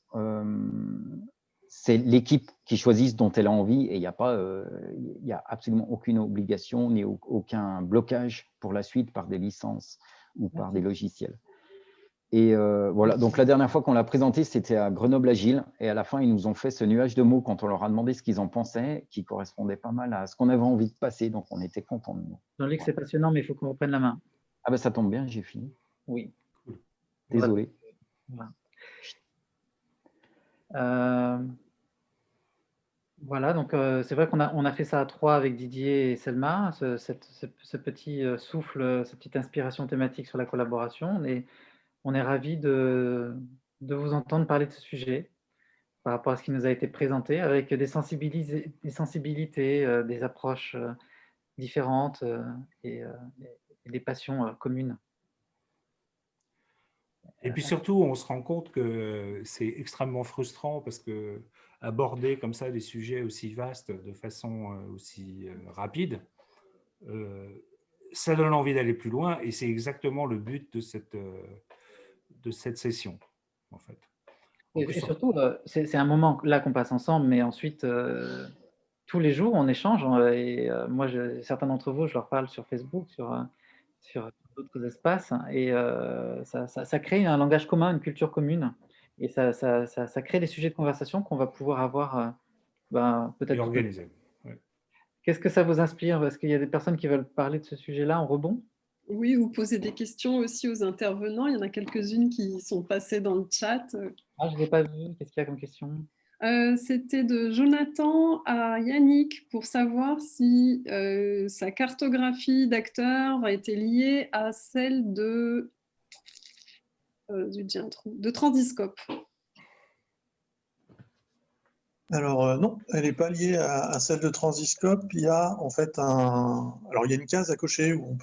c'est l'équipe qui choisit ce dont elle a envie et il n'y a absolument aucune obligation ni aucun blocage pour la suite par des licences ou par des logiciels. Et voilà, donc la dernière fois qu'on l'a présenté, c'était à Grenoble Agile. Et à la fin, ils nous ont fait ce nuage de mots quand on leur a demandé ce qu'ils en pensaient, qui correspondait pas mal à ce qu'on avait envie de passer. Donc, on était contents de nous. Jean-Luc, c'est passionnant, mais il faut qu'on reprenne la main. Ah ben, ça tombe bien, j'ai fini. Oui. Désolé. Voilà, donc c'est vrai qu'on a fait ça à 3 avec Didier et Selma, ce petit souffle, cette petite inspiration thématique sur la collaboration. Et on est ravis de vous entendre parler de ce sujet par rapport à ce qui nous a été présenté, avec des sensibilités, des approches différentes et des passions communes. Et puis surtout, on se rend compte que c'est extrêmement frustrant parce que aborder comme ça des sujets aussi vastes de façon aussi rapide, ça donne envie d'aller plus loin et c'est exactement le but de cette session, en fait. Et surtout, c'est un moment là qu'on passe ensemble, mais ensuite, tous les jours, on échange. Et moi, certains d'entre vous, je leur parle sur Facebook, sur d'autres espaces, et ça crée un langage commun, une culture commune, et ça crée des sujets de conversation qu'on va pouvoir avoir peut-être. Et organiser. Ouais. Qu'est-ce que ça vous inspire? Est-ce qu'il y a des personnes qui veulent parler de ce sujet-là en rebond? Oui, ou poser des questions aussi aux intervenants. Il y en a quelques-unes qui sont passées dans le chat. Ah, je ne l'ai pas vu. Qu'est-ce qu'il y a comme question? C'était de Jonathan à Yannick pour savoir si sa cartographie d'acteurs a été liée à celle de Zut, j'ai un trou. De Transiscope. Alors non, elle n'est pas liée à celle de Transiscope. Il y a en fait alors il y a une case à cocher où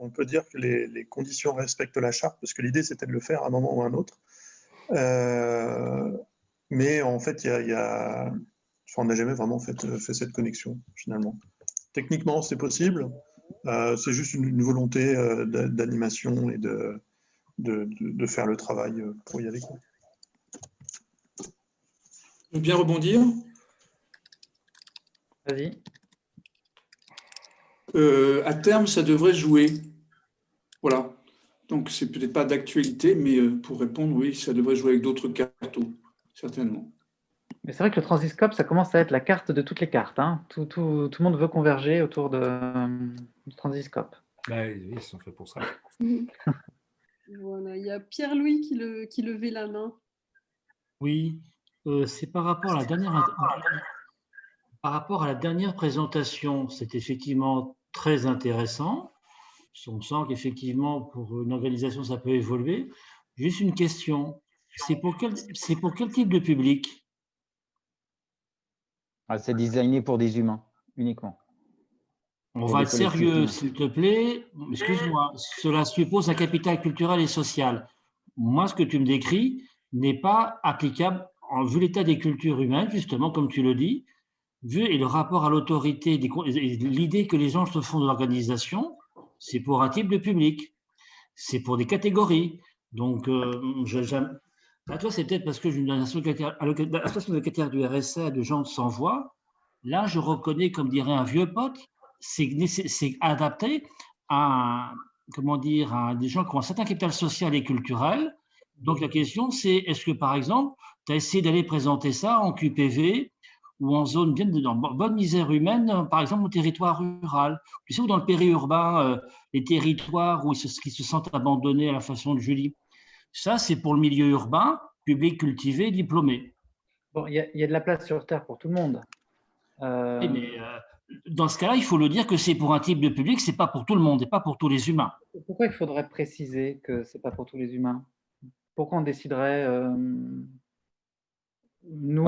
on peut dire que les conditions respectent la charte, parce que l'idée c'était de le faire à un moment ou à un autre. Mais en fait, on n'a jamais vraiment fait cette connexion finalement. Techniquement, c'est possible. C'est juste une volonté d'animation et de faire le travail pour y aller. Je veux bien rebondir. Vas-y. À terme, ça devrait jouer. Voilà. Donc, c'est peut-être pas d'actualité, mais pour répondre, oui, ça devrait jouer avec d'autres cartos, certainement. Mais c'est vrai que le Transiscope, ça commence à être la carte de toutes les cartes. Hein. Tout le monde veut converger autour du Transiscope. Oui, ils sont faits pour ça. Voilà, il y a Pierre-Louis qui levait la main. Oui, c'est par rapport à la dernière présentation. C'est effectivement très intéressant. On sent qu'effectivement, pour une organisation, ça peut évoluer. Juste une question. C'est pour quel type de public? C'est designé pour des humains, uniquement. On va être sérieux, s'il te plaît. Excuse-moi, cela suppose un capital culturel et social. Moi, ce que tu me décris n'est pas applicable, vu l'état des cultures humaines, justement, comme tu le dis, et le rapport à l'autorité, l'idée que les gens se font de l'organisation, c'est pour un type de public, c'est pour des catégories. Donc, toi, c'est peut-être parce que j'ai une association de locataires du RSA de gens sans voix. Là, je reconnais, comme dirait un vieux pote, c'est adapté à des gens qui ont un certain capital social et culturel. Donc, la question, c'est est-ce que, par exemple, tu as essayé d'aller présenter ça en QPV ou en zone bonne misère humaine, par exemple, au territoire rural. Tu sais, ou dans le périurbain, les territoires qui se sentent abandonnés à la façon de Julie. Ça, c'est pour le milieu urbain, public cultivé, diplômé. Bon, il y a de la place sur Terre pour tout le monde. Oui, mais dans ce cas-là, il faut le dire que c'est pour un type de public, c'est pas pour tout le monde et pas pour tous les humains. Pourquoi il faudrait préciser que c'est pas pour tous les humains? Pourquoi on déciderait nous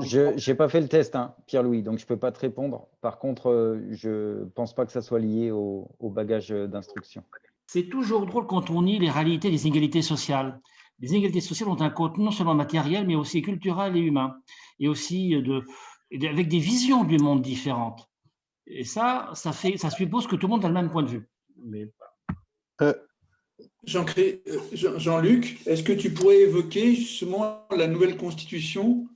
je n'ai pas fait le test, hein, Pierre-Louis, donc je ne peux pas te répondre. Par contre, je ne pense pas que ça soit lié au bagage d'instruction. C'est toujours drôle quand on nie les réalités des inégalités sociales. Les inégalités sociales ont un contenu non seulement matériel, mais aussi culturel et humain, et aussi avec des visions du monde différentes. Et ça suppose que tout le monde a le même point de vue. Mais... Jean-Luc, est-ce que tu pourrais évoquer justement la nouvelle constitution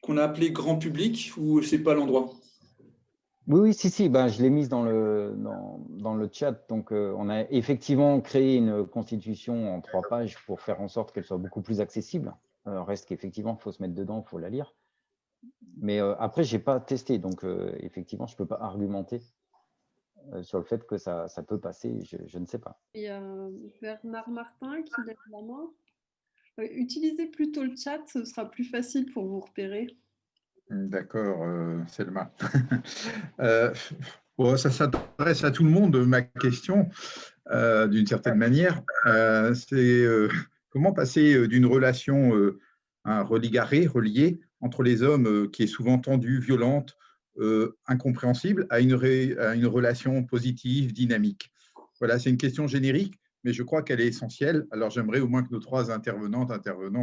qu'on a appelée grand public, ou c'est pas l'endroit? Oui, si, je l'ai mise dans le chat. Donc, on a effectivement créé une constitution en 3 pages pour faire en sorte qu'elle soit beaucoup plus accessible. Reste qu'effectivement, il faut se mettre dedans, il faut la lire. Mais après, je n'ai pas testé. Donc, effectivement, je ne peux pas argumenter sur le fait que ça peut passer. Je ne sais pas. Il y a Bernard Martin qui lève la main. Utilisez plutôt le chat, ce sera plus facile pour vous repérer. D'accord, Selma. Ça s'adresse à tout le monde, ma question, d'une certaine manière. C'est comment passer d'une relation reliée entre les hommes qui est souvent tendue, violente, incompréhensible, à une relation positive, dynamique. Voilà, c'est une question générique, mais je crois qu'elle est essentielle. Alors, j'aimerais au moins que nos 3 intervenants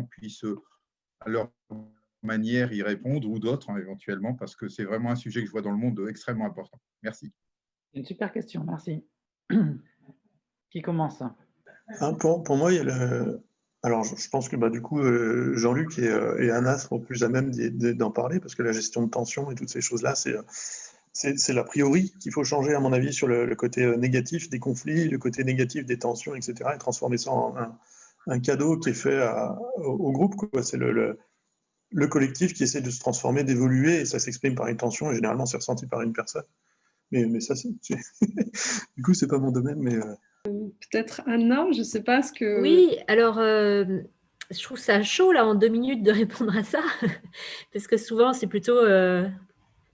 puissent, à leur manière, y répondre, ou d'autres éventuellement, parce que c'est vraiment un sujet que je vois dans le monde extrêmement important. Merci. Une super question, merci. Qui commence? Pour moi, il y a alors je pense que du coup, Jean-Luc et Anna seront plus à même d'en parler, parce que la gestion de tension et toutes ces choses-là, c'est l'a priori qu'il faut changer, à mon avis, sur le côté négatif des conflits, le côté négatif des tensions, etc., et transformer ça en un cadeau qui est fait au groupe, quoi. C'est le collectif qui essaie de se transformer, d'évoluer, et ça s'exprime par une tension, et généralement c'est ressenti par une personne. Mais ça, du coup, c'est pas mon domaine, mais... Peut-être Anna, je ne sais pas ce que... Oui, alors, je trouve ça chaud, là, en 2 minutes, de répondre à ça, parce que souvent, c'est plutôt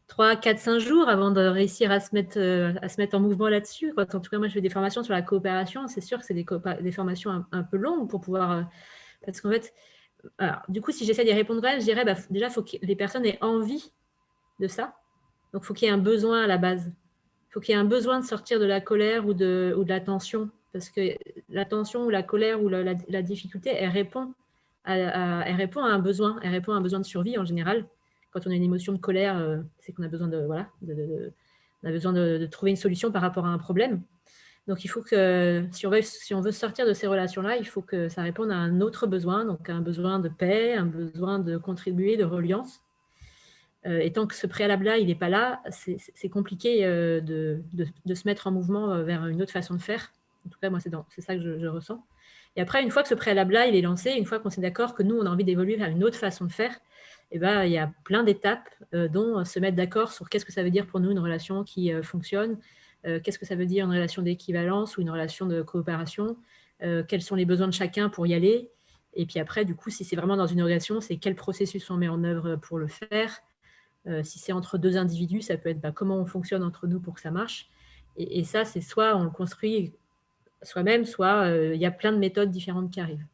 3, 4, 5 jours avant de réussir à se mettre en mouvement là-dessus. En tout cas, moi, je fais des formations sur la coopération. C'est sûr que c'est des formations un peu longues pour pouvoir… parce qu'en fait, alors, du coup, si j'essaie d'y répondre, je dirais déjà, il faut que les personnes aient envie de ça. Donc, il faut qu'il y ait un besoin à la base. Il faut qu'il y ait un besoin de sortir de la colère ou de la tension. Parce que la tension ou la colère ou la difficulté, elle répond à un besoin. Elle répond à un besoin de survie en général. Quand on a une émotion de colère, c'est qu'on a besoin on a besoin de trouver une solution par rapport à un problème. Donc, il faut que, si on veut sortir de ces relations-là, il faut que ça réponde à un autre besoin, donc un besoin de paix, un besoin de contribuer, de reliance. Et tant que ce préalable-là, il n'est pas là, c'est compliqué de se mettre en mouvement vers une autre façon de faire. En tout cas, moi, c'est ça que je ressens. Et après, une fois que ce préalable-là, il est lancé, une fois qu'on s'est d'accord que nous, on a envie d'évoluer vers une autre façon de faire, il y a plein d'étapes, dont se mettre d'accord sur qu'est-ce que ça veut dire pour nous une relation qui fonctionne, qu'est-ce que ça veut dire une relation d'équivalence ou une relation de coopération, quels sont les besoins de chacun pour y aller. Et puis après, du coup, si c'est vraiment dans une relation, c'est quel processus on met en œuvre pour le faire. Si c'est entre deux individus, ça peut être comment on fonctionne entre nous pour que ça marche. Et ça, c'est soit on le construit soi-même, soit il y a plein de méthodes différentes qui arrivent.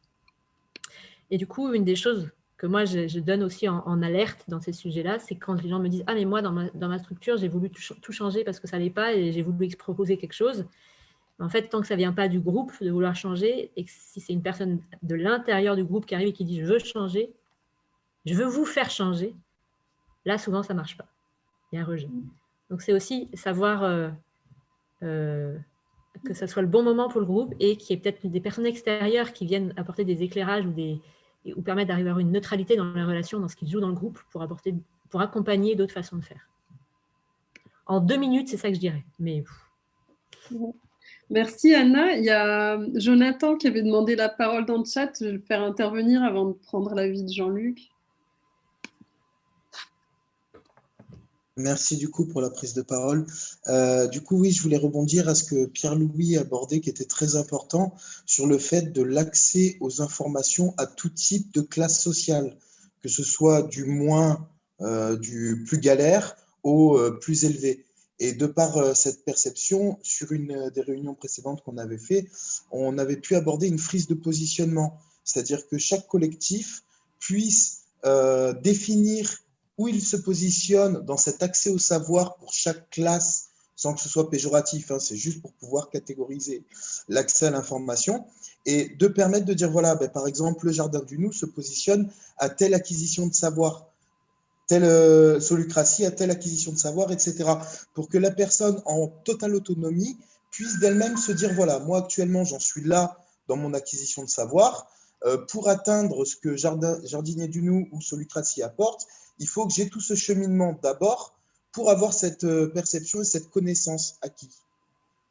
Et du coup, une des choses que moi, je donne aussi en alerte dans ces sujets-là, c'est quand les gens me disent « Ah, mais moi, dans ma structure, j'ai voulu tout changer parce que ça n'allait pas et j'ai voulu proposer quelque chose. » En fait, tant que ça ne vient pas du groupe de vouloir changer, et que si c'est une personne de l'intérieur du groupe qui arrive et qui dit « Je veux changer, je veux vous faire changer », là, souvent, ça ne marche pas. Il y a un rejet. Donc, c'est aussi savoir que ça soit le bon moment pour le groupe et qu'il y ait peut-être des personnes extérieures qui viennent apporter des éclairages ou permettre d'arriver à une neutralité dans la relation, dans ce qui se joue dans le groupe, pour accompagner d'autres façons de faire. En 2 minutes, c'est ça que je dirais. Mais... Merci Anna. Il y a Jonathan qui avait demandé la parole dans le chat. Je vais le faire intervenir avant de prendre l'avis de Jean-Luc. Merci du coup pour la prise de parole. Du coup, oui, je voulais rebondir à ce que Pierre-Louis abordait, qui était très important, sur le fait de l'accès aux informations à tout type de classe sociale, que ce soit du du plus galère au plus élevé. Et de par cette perception, sur une des réunions précédentes qu'on avait fait, on avait pu aborder une frise de positionnement, c'est-à-dire que chaque collectif puisse définir où il se positionne dans cet accès au savoir pour chaque classe, sans que ce soit péjoratif, hein, c'est juste pour pouvoir catégoriser l'accès à l'information, et de permettre de dire, voilà, par exemple, le Jardin du Nou se positionne à telle acquisition de savoir, telle Solucratie à telle acquisition de savoir, etc. Pour que la personne en totale autonomie puisse d'elle-même se dire, voilà, moi actuellement j'en suis là dans mon acquisition de savoir, pour atteindre ce que Jardinier du Nou ou Solucratie apporte, il faut que j'ai tout ce cheminement d'abord pour avoir cette perception et cette connaissance acquis.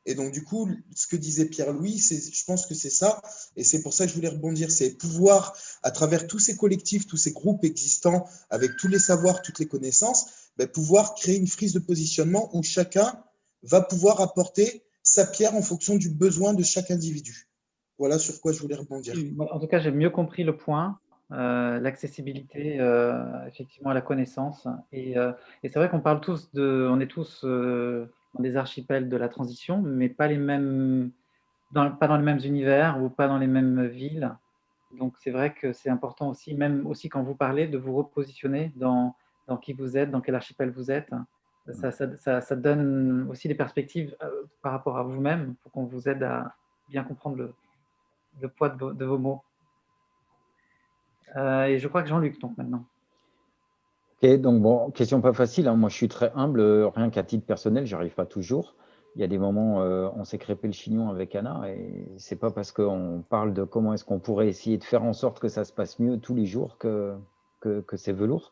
Et donc, du coup, ce que disait Pierre-Louis, je pense que c'est ça, et c'est pour ça que je voulais rebondir, c'est pouvoir, à travers tous ces collectifs, tous ces groupes existants, avec tous les savoirs, toutes les connaissances, pouvoir créer une frise de positionnement où chacun va pouvoir apporter sa pierre en fonction du besoin de chaque individu. Voilà sur quoi je voulais rebondir. En tout cas, j'ai mieux compris le point. L'accessibilité effectivement à la connaissance et c'est vrai qu'on parle tous on est tous dans des archipels de la transition, mais pas pas dans les mêmes univers ou pas dans les mêmes villes. Donc c'est vrai que c'est important aussi, même aussi quand vous parlez, de vous repositionner dans qui vous êtes, dans quel archipel vous êtes. Ça donne aussi des perspectives par rapport à vous-même pour qu'on vous aide à bien comprendre le poids de vos mots. Et je crois que Jean-Luc, donc maintenant. Ok, donc bon, question pas facile, hein. Moi je suis très humble, rien qu'à titre personnel, j'y arrive pas toujours. Il y a des moments, on s'est crêpé le chignon avec Anna, et c'est pas parce qu'on parle de comment est-ce qu'on pourrait essayer de faire en sorte que ça se passe mieux tous les jours que c'est velours.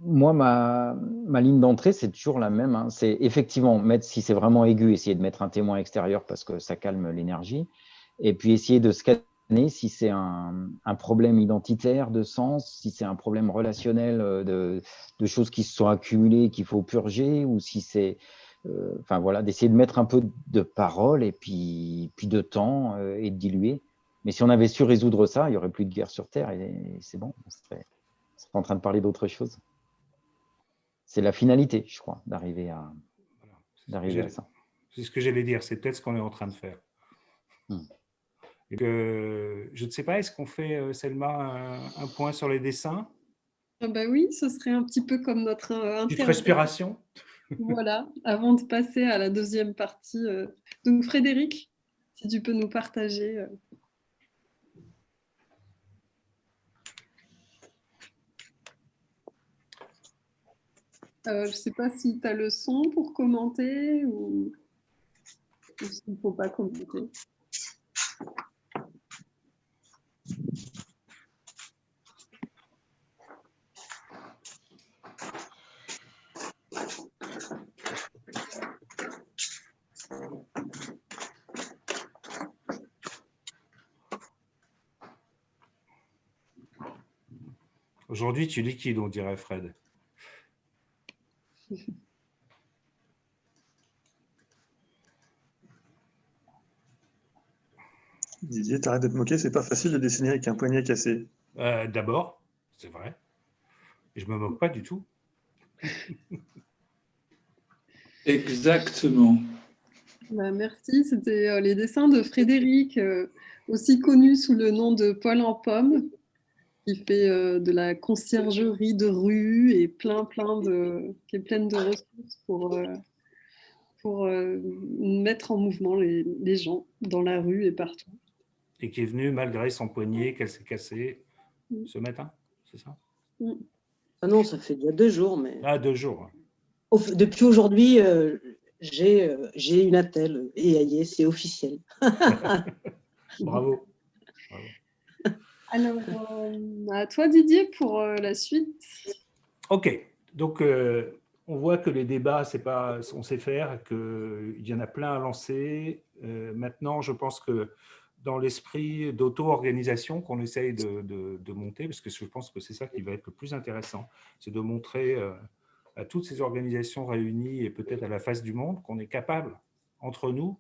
Moi, ma ligne d'entrée, c'est toujours la même, hein. C'est effectivement, si c'est vraiment aigu, essayer de mettre un témoin extérieur parce que ça calme l'énergie, et puis essayer de scanner si c'est un problème identitaire de sens, si c'est un problème relationnel de choses qui se sont accumulées, qu'il faut purger, ou si c'est… Enfin voilà, d'essayer de mettre un peu de parole et puis de temps et de diluer. Mais si on avait su résoudre ça, il n'y aurait plus de guerre sur Terre et c'est bon, on serait en train de parler d'autre chose. la finalité, je crois, d'arriver à ça. C'est ce que j'allais dire, c'est peut-être ce qu'on est en train de faire. Et je ne sais pas, est-ce qu'on fait, Selma, un point sur les dessins? Ah bah oui, ce serait un petit peu comme notre Petite interview. respiration. Voilà, avant de passer à la deuxième partie. Donc Frédéric, si tu peux nous partager. Je ne sais pas si tu as le son pour commenter ou s'il ne faut pas commenter. Aujourd'hui, tu liquides, on dirait, Fred. Didier, t'arrêtes de te moquer, c'est pas facile de dessiner avec un poignet cassé. D'abord, c'est vrai. Je ne me moque pas du tout. Exactement. Bah, merci, c'était les dessins de Frédéric, aussi connu sous le nom de Paul en Pomme, qui fait de la conciergerie de rue et qui est pleine de ressources pour mettre en mouvement les gens dans la rue et partout. Et qui est venu malgré son poignet qu'elle s'est cassé ce matin, c'est ça? Ah non, ça fait déjà 2 jours. Mais... Ah, 2 jours. Depuis aujourd'hui, j'ai une attelle et c'est officiel. Bravo. Alors, à toi Didier pour la suite. Ok, donc on voit que les débats, c'est pas, on sait faire, qu'il y en a plein à lancer. Maintenant, je pense que dans l'esprit d'auto-organisation qu'on essaye de monter, parce que je pense que c'est ça qui va être le plus intéressant, c'est de montrer à toutes ces organisations réunies et peut-être à la face du monde qu'on est capable, entre nous,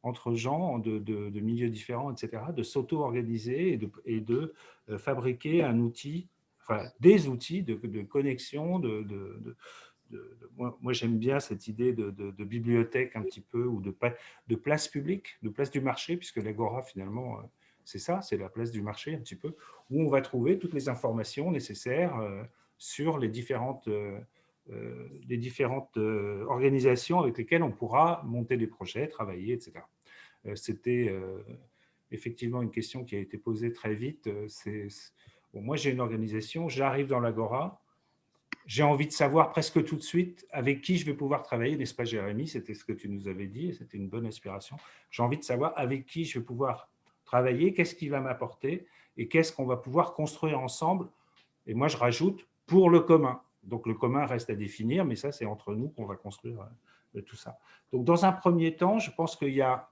entre gens de milieux différents, etc., de s'auto-organiser et de fabriquer un outil, enfin des outils de connexion, moi j'aime bien cette idée de bibliothèque un petit peu, ou de place publique, de place du marché, puisque l'Agora finalement c'est ça, c'est la place du marché un petit peu, où on va trouver toutes les informations nécessaires sur les différentes organisations avec lesquelles on pourra monter des projets, travailler, etc. C'était effectivement une question qui a été posée très vite. Bon, moi, j'ai une organisation, j'arrive dans l'Agora, j'ai envie de savoir presque tout de suite avec qui je vais pouvoir travailler, n'est-ce pas, Jérémy? C'était ce que tu nous avais dit, et c'était une bonne inspiration. J'ai envie de savoir avec qui je vais pouvoir travailler, qu'est-ce qui va m'apporter et qu'est-ce qu'on va pouvoir construire ensemble. Et moi, je rajoute pour le commun. Donc, le commun reste à définir, mais ça, c'est entre nous qu'on va construire tout ça. Donc, dans un premier temps, je pense qu'il y a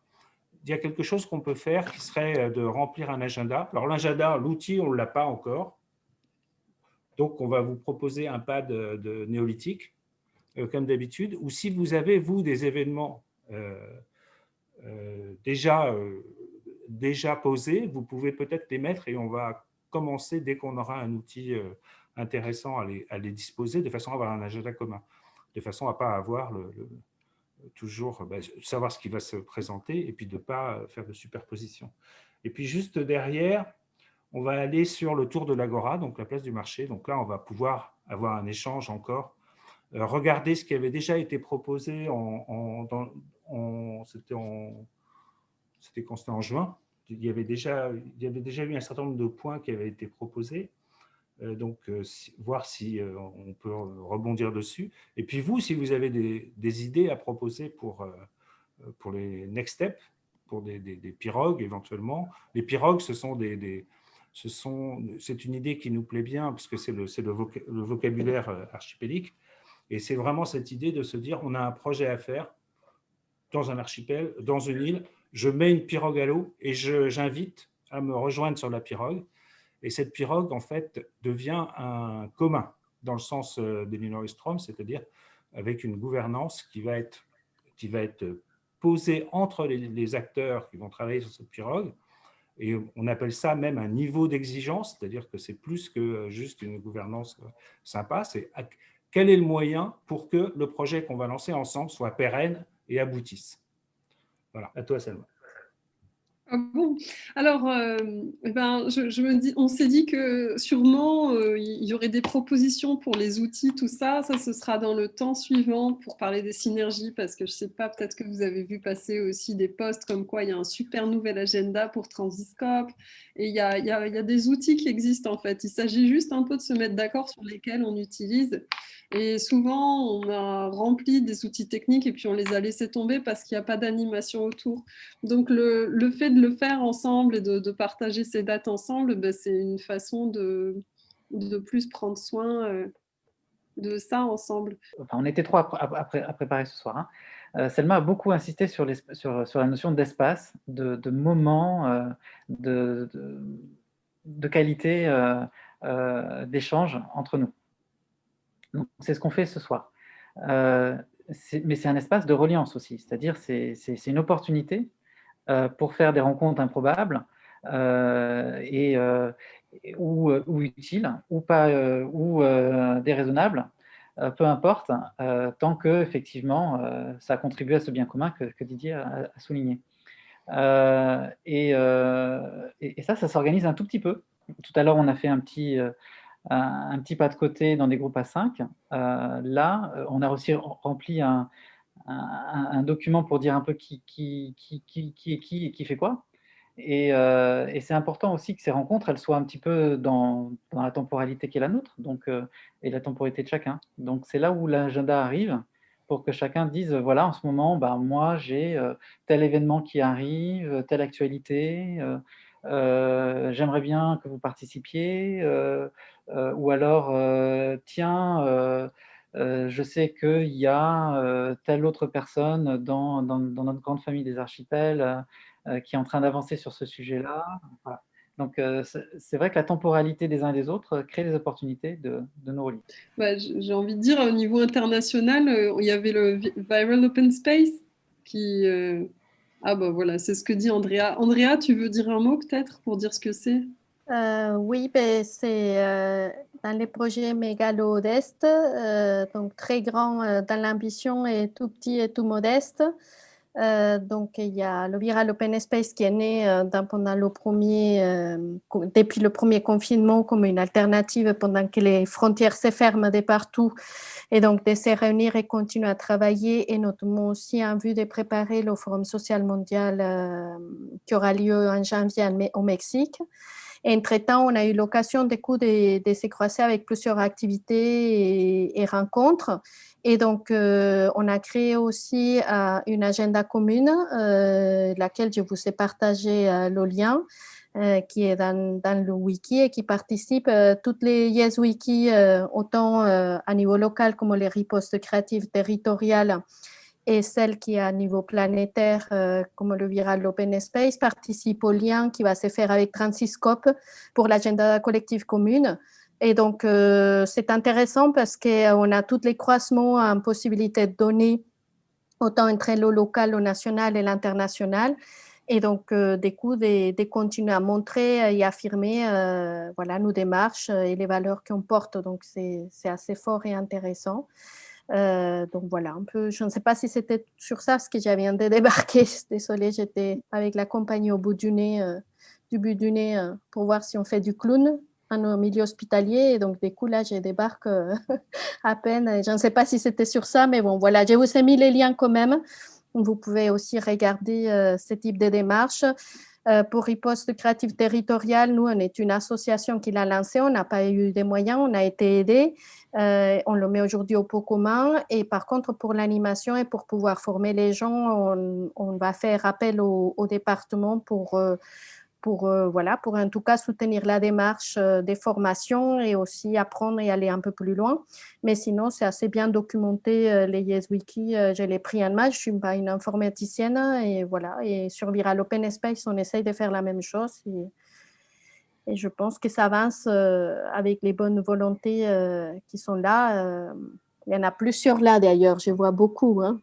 quelque chose qu'on peut faire qui serait de remplir un agenda. Alors, l'agenda, l'outil, on ne l'a pas encore. Donc, on va vous proposer un pad de néolithique, comme d'habitude, ou si vous avez, vous, des événements déjà posés, vous pouvez peut-être les mettre et on va commencer dès qu'on aura un outil intéressant à les disposer, de façon à avoir un agenda commun, de façon à ne pas avoir toujours savoir ce qui va se présenter et puis de ne pas faire de superposition. Et puis juste derrière, on va aller sur le tour de l'Agora, donc la place du marché. Donc là, on va pouvoir avoir un échange encore. Regardez ce qui avait déjà été proposé c'était quand c'était en juin. Il y avait déjà eu un certain nombre de points qui avaient été proposés. Donc, voir si on peut rebondir dessus. Et puis vous, si vous avez des idées à proposer pour les next steps, pour des pirogues éventuellement. Les pirogues, c'est une idée qui nous plaît bien parce que c'est le vocabulaire archipélique. Et c'est vraiment cette idée de se dire, on a un projet à faire dans un archipel, dans une île, je mets une pirogue à l'eau et j'invite à me rejoindre sur la pirogue. Et cette pirogue, en fait, devient un commun, dans le sens d'Elinor Ostrom, c'est-à-dire avec une gouvernance qui va être posée entre les acteurs qui vont travailler sur cette pirogue. Et on appelle ça même un niveau d'exigence, c'est-à-dire que c'est plus que juste une gouvernance sympa, quel est le moyen pour que le projet qu'on va lancer ensemble soit pérenne et aboutisse. Voilà, à toi Selma. Ah bon? Alors, je me dis, on s'est dit que sûrement il y aurait des propositions pour les outils, tout ça. Ça, ce sera dans le temps suivant pour parler des synergies, parce que je ne sais pas, peut-être que vous avez vu passer aussi des posts comme quoi il y a un super nouvel agenda pour Transiscope. Et il y a des outils qui existent en fait. Il s'agit juste un peu de se mettre d'accord sur lesquels on utilise. Et souvent, on a rempli des outils techniques et puis on les a laissés tomber parce qu'il n'y a pas d'animation autour. Donc, le fait de le faire ensemble et de partager ces dates ensemble, ben, c'est une façon de plus prendre soin de ça ensemble. Enfin, on était trois à préparer ce soir. Hein. Selma a beaucoup insisté sur la notion d'espace, de moment, de qualité d'échange entre nous. Donc, c'est ce qu'on fait ce soir. Mais c'est un espace de reliance aussi, c'est-à-dire c'est une opportunité pour faire des rencontres improbables ou utiles, ou pas, ou déraisonnables, peu importe, tant que effectivement ça contribue à ce bien commun que Didier a souligné. Et ça s'organise un tout petit peu. Tout à l'heure, on a fait un petit pas de côté dans des groupes à 5. Là, on a aussi rempli un document pour dire un peu qui est qui et qui fait quoi. Et c'est important aussi que ces rencontres, elles soient un petit peu dans la temporalité qui est la nôtre, donc, et la temporalité de chacun. Donc, c'est là où l'agenda arrive pour que chacun dise, voilà, en ce moment, bah, moi, j'ai tel événement qui arrive, telle actualité, j'aimerais bien que vous participiez, ou alors, tiens, je sais qu'il y a telle autre personne dans notre grande famille des archipels qui est en train d'avancer sur ce sujet-là. Voilà. Donc, c'est vrai que la temporalité des uns et des autres crée des opportunités de nous relier. Bah, j'ai envie de dire, au niveau international, il y avait le Viral Open Space qui... Ah bah voilà, c'est ce que dit Andrea. Andrea, tu veux dire un mot peut-être pour dire ce que c'est? Oui, ben, c'est dans les projets mégalodestes, donc très grand dans l'ambition et tout petit et tout modeste. Donc, il y a le Viral Open Space qui est né depuis le premier confinement comme une alternative pendant que les frontières se ferment de partout, et donc de se réunir et continuer à travailler, et notamment aussi en vue de préparer le Forum social mondial qui aura lieu en janvier au Mexique. Et entre-temps, on a eu l'occasion de se croiser avec plusieurs activités et rencontres. Et donc, on a créé aussi une agenda commune, laquelle je vous ai partagé le lien, qui est dans le wiki et qui participe toutes les YesWiki, autant à niveau local comme les ripostes créatives territoriales, et celle qui est à niveau planétaire, comme le Viral Open Space, participe au lien qui va se faire avec Transiscope pour l'agenda collectif commune. Et donc, c'est intéressant parce qu'on a tous les croisements en possibilité de donner, autant entre le local, le national et l'international. Et donc, du coup, de continuer à montrer et affirmer voilà, nos démarches et les valeurs qu'on porte. Donc, c'est assez fort et intéressant. Donc voilà, un peu, je ne sais pas si c'était sur ça, parce que je viens de débarquer. Désolée, j'étais avec la compagnie au bout du but du nez pour voir si on fait du clown en milieu hospitalier. Et donc, du coup, là, je débarque à peine. Je ne sais pas si c'était sur ça, mais bon, voilà, je vous ai mis les liens quand même. Vous pouvez aussi regarder ce type de démarche. Pour Riposte Créative Territoriale, nous, on est une association qui l'a lancée. On n'a pas eu des moyens, on a été aidés. On le met aujourd'hui au pot commun. Et par contre, pour l'animation et pour pouvoir former les gens, on va faire appel au département pour en tout cas soutenir la démarche des formations et aussi apprendre et aller un peu plus loin. Mais sinon, c'est assez bien documenté, les YesWiki. Je l'ai pris en main, je ne suis pas une informaticienne. Et voilà, et sur Viral Open Space, on essaye de faire la même chose. Et je pense que ça avance avec les bonnes volontés qui sont là. Il y en a plusieurs là, d'ailleurs, je vois beaucoup. Hein.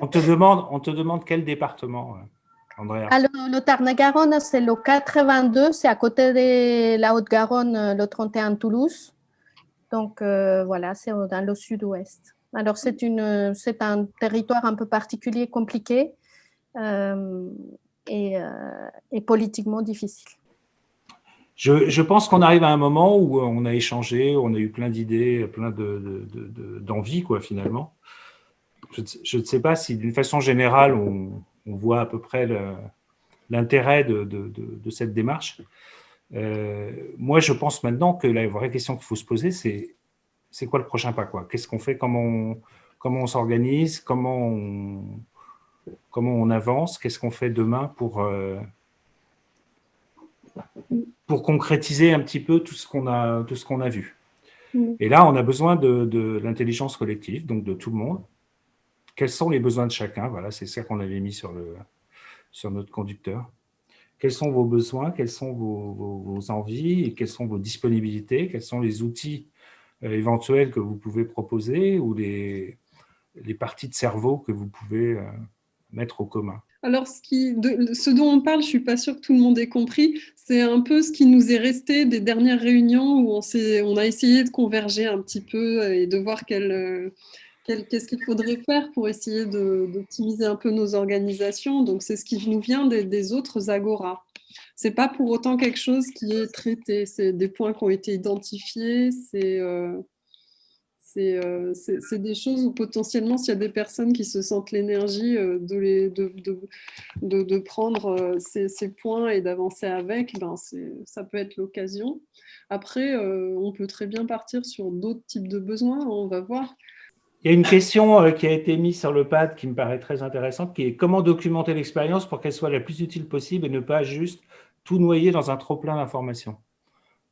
On te demande quel département, Andrea? Alors, le Tarn-et-Garonne, c'est le 82, c'est à côté de la Haute-Garonne, le 31 Toulouse. Donc, voilà, c'est dans le sud-ouest. Alors, c'est un territoire un peu particulier, compliqué et politiquement difficile. Je pense qu'on arrive à un moment où on a échangé, on a eu plein d'idées, plein d'envies, quoi, finalement. Je ne sais pas si, d'une façon générale, on voit à peu près l'intérêt de cette démarche. Moi, je pense maintenant que la vraie question qu'il faut se poser, c'est quoi le prochain pas, quoi? Qu'est-ce qu'on fait? Comment on s'organise? Comment on avance? Qu'est-ce qu'on fait demain pour concrétiser un petit peu tout ce qu'on a vu. Et là, on a besoin de l'intelligence collective, donc de tout le monde. Quels sont les besoins de chacun? Voilà, c'est ça qu'on avait mis sur notre conducteur. Quels sont vos besoins? Quelles sont vos envies? Et quelles sont vos disponibilités? Quels sont les outils éventuels que vous pouvez proposer ou les parties de cerveau que vous pouvez mettre au commun? Alors, ce dont on parle, je ne suis pas sûre que tout le monde ait compris, c'est un peu ce qui nous est resté des dernières réunions où on a essayé de converger un petit peu et de voir qu'est-ce qu'il faudrait faire pour essayer d'optimiser un peu nos organisations. Donc, c'est ce qui nous vient des autres agoras. Ce n'est pas pour autant quelque chose qui est traité, c'est des points qui ont été identifiés, c'est des choses où potentiellement, s'il y a des personnes qui se sentent l'énergie de prendre ces points et d'avancer avec, ça peut être l'occasion. Après, on peut très bien partir sur d'autres types de besoins, on va voir. Il y a une question qui a été mise sur le pad qui me paraît très intéressante, qui est comment documenter l'expérience pour qu'elle soit la plus utile possible et ne pas juste tout noyer dans un trop-plein d'informations.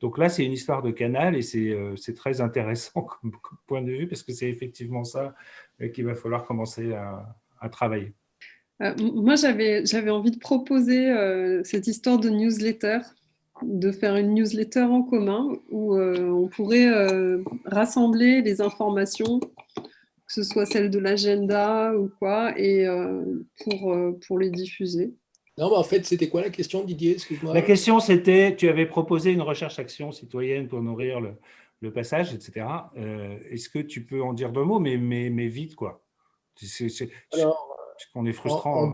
Donc là, c'est une histoire de canal et c'est très intéressant comme point de vue parce que c'est effectivement ça qu'il va falloir commencer à travailler. Moi, j'avais envie de proposer cette histoire de newsletter, de faire une newsletter en commun où on pourrait rassembler les informations, que ce soit celles de l'agenda ou quoi, et pour les diffuser. Non, mais en fait, c'était quoi la question, Didier? Excuse-moi. La question, c'était, tu avais proposé une recherche-action citoyenne pour nourrir le passage, etc. Est-ce que tu peux en dire deux mots, mais vite, quoi? Alors, on est frustrant.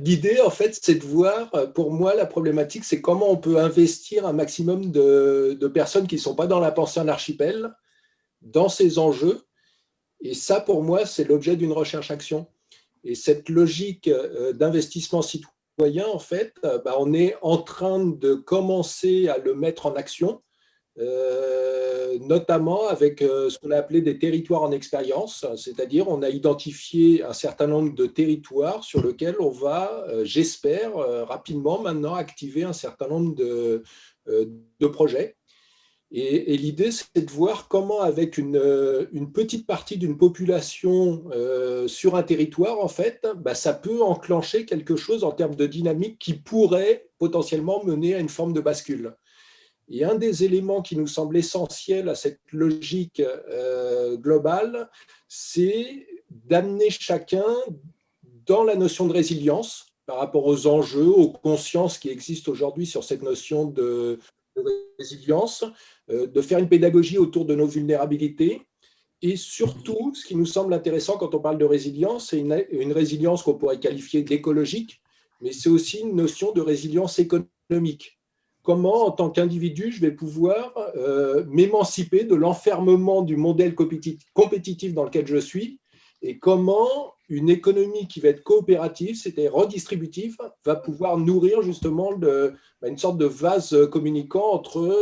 L'idée, en fait, c'est de voir, pour moi, la problématique, c'est comment on peut investir un maximum de personnes qui ne sont pas dans la pensée en archipel, dans ces enjeux. Et ça, pour moi, c'est l'objet d'une recherche-action. Et cette logique d'investissement citoyen, en fait, on est en train de commencer à le mettre en action, notamment avec ce qu'on a appelé des territoires en expérience, c'est-à-dire on a identifié un certain nombre de territoires sur lesquels on va, j'espère, rapidement maintenant activer un certain nombre de projets. Et l'idée, c'est de voir comment, avec une petite partie d'une population sur un territoire, en fait, ça peut enclencher quelque chose en termes de dynamique qui pourrait potentiellement mener à une forme de bascule. Et un des éléments qui nous semble essentiel à cette logique globale, c'est d'amener chacun dans la notion de résilience par rapport aux enjeux, aux consciences qui existent aujourd'hui sur cette notion de résilience, de faire une pédagogie autour de nos vulnérabilités et surtout, ce qui nous semble intéressant quand on parle de résilience, c'est une résilience qu'on pourrait qualifier d'écologique, mais c'est aussi une notion de résilience économique. Comment, en tant qu'individu, je vais pouvoir m'émanciper de l'enfermement du modèle compétitif dans lequel je suis et comment une économie qui va être coopérative, c'est-à-dire redistributive, va pouvoir nourrir justement une sorte de vase communicant entre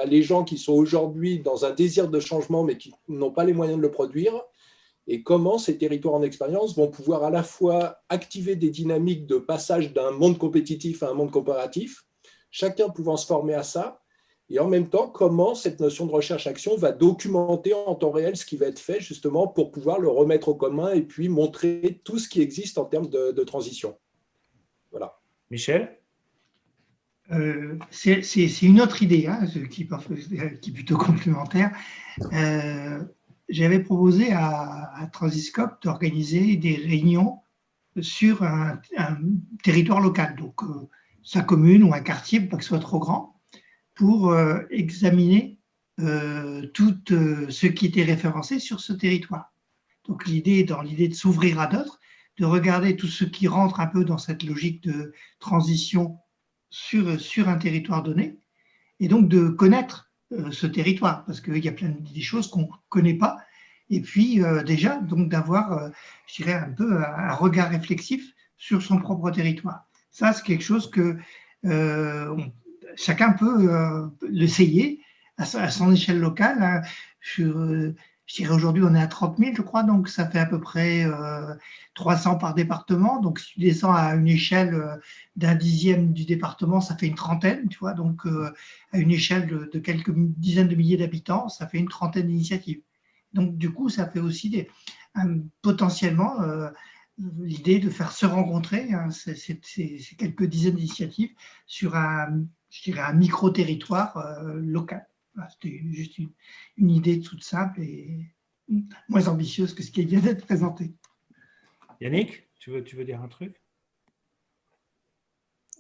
les gens qui sont aujourd'hui dans un désir de changement mais qui n'ont pas les moyens de le produire et comment ces territoires en expérience vont pouvoir à la fois activer des dynamiques de passage d'un monde compétitif à un monde coopératif, chacun pouvant se former à ça, et en même temps, comment cette notion de recherche-action va documenter en temps réel ce qui va être fait justement pour pouvoir le remettre au commun et puis montrer tout ce qui existe en termes de transition. Voilà. Michel ? C'est une autre idée qui est plutôt complémentaire. J'avais proposé à Transiscope d'organiser des réunions sur un territoire local, donc sa commune ou un quartier, pour pas que ce soit trop grand, pour examiner tout ce qui était référencé sur ce territoire. Donc l'idée de s'ouvrir à d'autres, de regarder tout ce qui rentre un peu dans cette logique de transition sur un territoire donné, et donc de connaître ce territoire, parce qu'il y a plein des choses qu'on ne connaît pas, et puis déjà donc d'avoir, je dirais, un peu un regard réflexif sur son propre territoire. Ça, c'est quelque chose que chacun peut l'essayer à son échelle locale. Hein. Je dirais aujourd'hui, on est à 30 000, je crois, donc ça fait à peu près 300 par département. Donc, si tu descends à une échelle d'un dixième du département, ça fait une trentaine, tu vois. Donc, à une échelle de quelques dizaines de milliers d'habitants, ça fait une trentaine d'initiatives. Donc, du coup, ça fait aussi potentiellement l'idée de faire se rencontrer ces quelques dizaines d'initiatives sur je dirais, un micro-territoire local. C'était juste une idée toute simple et moins ambitieuse que ce qui vient d'être présenté. Yannick, tu veux dire un truc?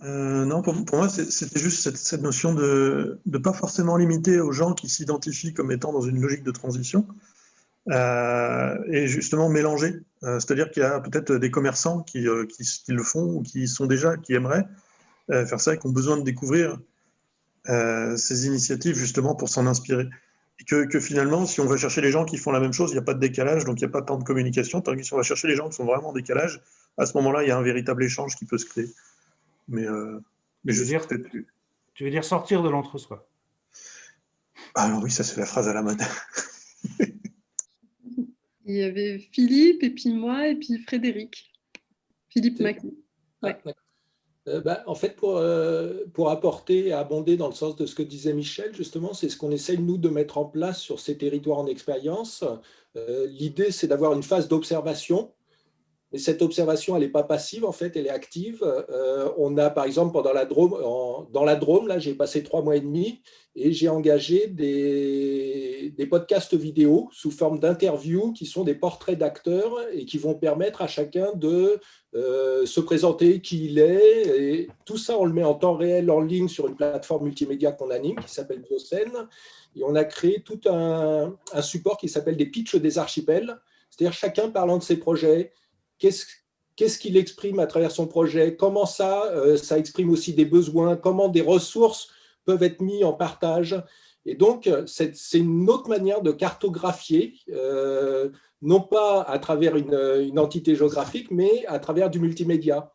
Non, pour moi, c'était juste cette notion de ne pas forcément limiter aux gens qui s'identifient comme étant dans une logique de transition et justement mélanger. C'est-à-dire qu'il y a peut-être des commerçants qui le font ou qui aimeraient faire ça et qui ont besoin de découvrir ces initiatives justement pour s'en inspirer. Et que finalement, si on va chercher les gens qui font la même chose, il n'y a pas de décalage, donc il n'y a pas tant de communication. Tandis que si on va chercher les gens qui sont vraiment en décalage, à ce moment-là, il y a un véritable échange qui peut se créer. Mais je veux dire, tu veux dire sortir de l'entre-soi? Alors oui, ça c'est la phrase à la mode. Il y avait Philippe, et puis moi, et puis Frédéric. Philippe Macny. Ouais. En fait, pour apporter, abonder dans le sens de ce que disait Michel, justement, c'est ce qu'on essaye, nous, de mettre en place sur ces territoires en expérience. L'idée, c'est d'avoir une phase d'observation. Mais cette observation, elle n'est pas passive, en fait, elle est active. On a, par exemple, dans la Drôme, là, j'ai passé 3 mois et demi et j'ai engagé des podcasts vidéo sous forme d'interviews qui sont des portraits d'acteurs et qui vont permettre à chacun de se présenter qui il est. Et tout ça, on le met en temps réel en ligne sur une plateforme multimédia qu'on anime qui s'appelle Bioscène. Et on a créé tout un support qui s'appelle des pitchs des archipels, c'est-à-dire chacun parlant de ses projets. Qu'est-ce qu'il exprime à travers son projet? Comment ça exprime aussi des besoins? Comment des ressources peuvent être mises en partage? Et donc, c'est une autre manière de cartographier, non pas à travers une entité géographique, mais à travers du multimédia.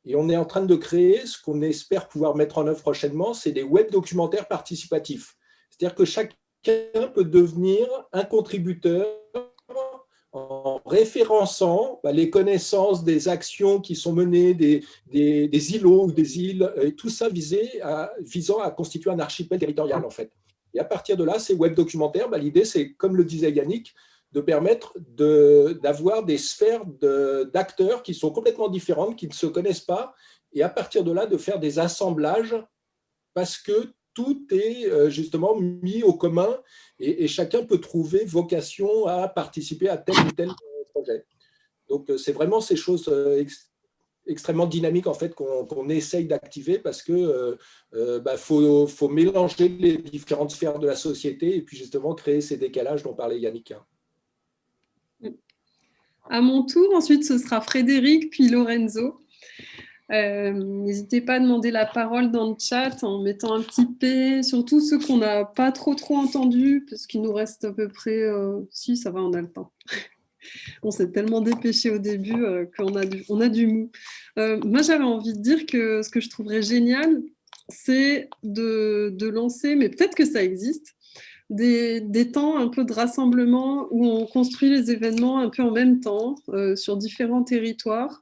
Et on est en train de créer ce qu'on espère pouvoir mettre en œuvre prochainement, c'est des web documentaires participatifs. C'est-à-dire que chacun peut devenir un contributeur en référençant les connaissances des actions qui sont menées, des îlots ou des îles, et tout ça visant à constituer un archipel territorial, en fait. Et à partir de là, ces web documentaires, l'idée, c'est, comme le disait Yannick, de permettre d'avoir des sphères d'acteurs qui sont complètement différentes, qui ne se connaissent pas, et à partir de là, de faire des assemblages, parce que tout est justement mis au commun et chacun peut trouver vocation à participer à tel ou tel projet. Donc, c'est vraiment ces choses extrêmement dynamiques en fait, qu'on essaye d'activer parce qu'il faut mélanger les différentes sphères de la société et puis justement créer ces décalages dont parlait Yannick. À mon tour, ensuite, ce sera Frédéric, puis Lorenzo. N'hésitez pas à demander la parole dans le chat en mettant un petit P, surtout ceux qu'on n'a pas trop entendus, parce qu'il nous reste à peu près... Si, ça va, on a le temps. On s'est tellement dépêché au début qu'on a du mou. Moi, j'avais envie de dire que ce que je trouverais génial, c'est de lancer, mais peut-être que ça existe, des temps un peu de rassemblement où on construit les événements un peu en même temps sur différents territoires.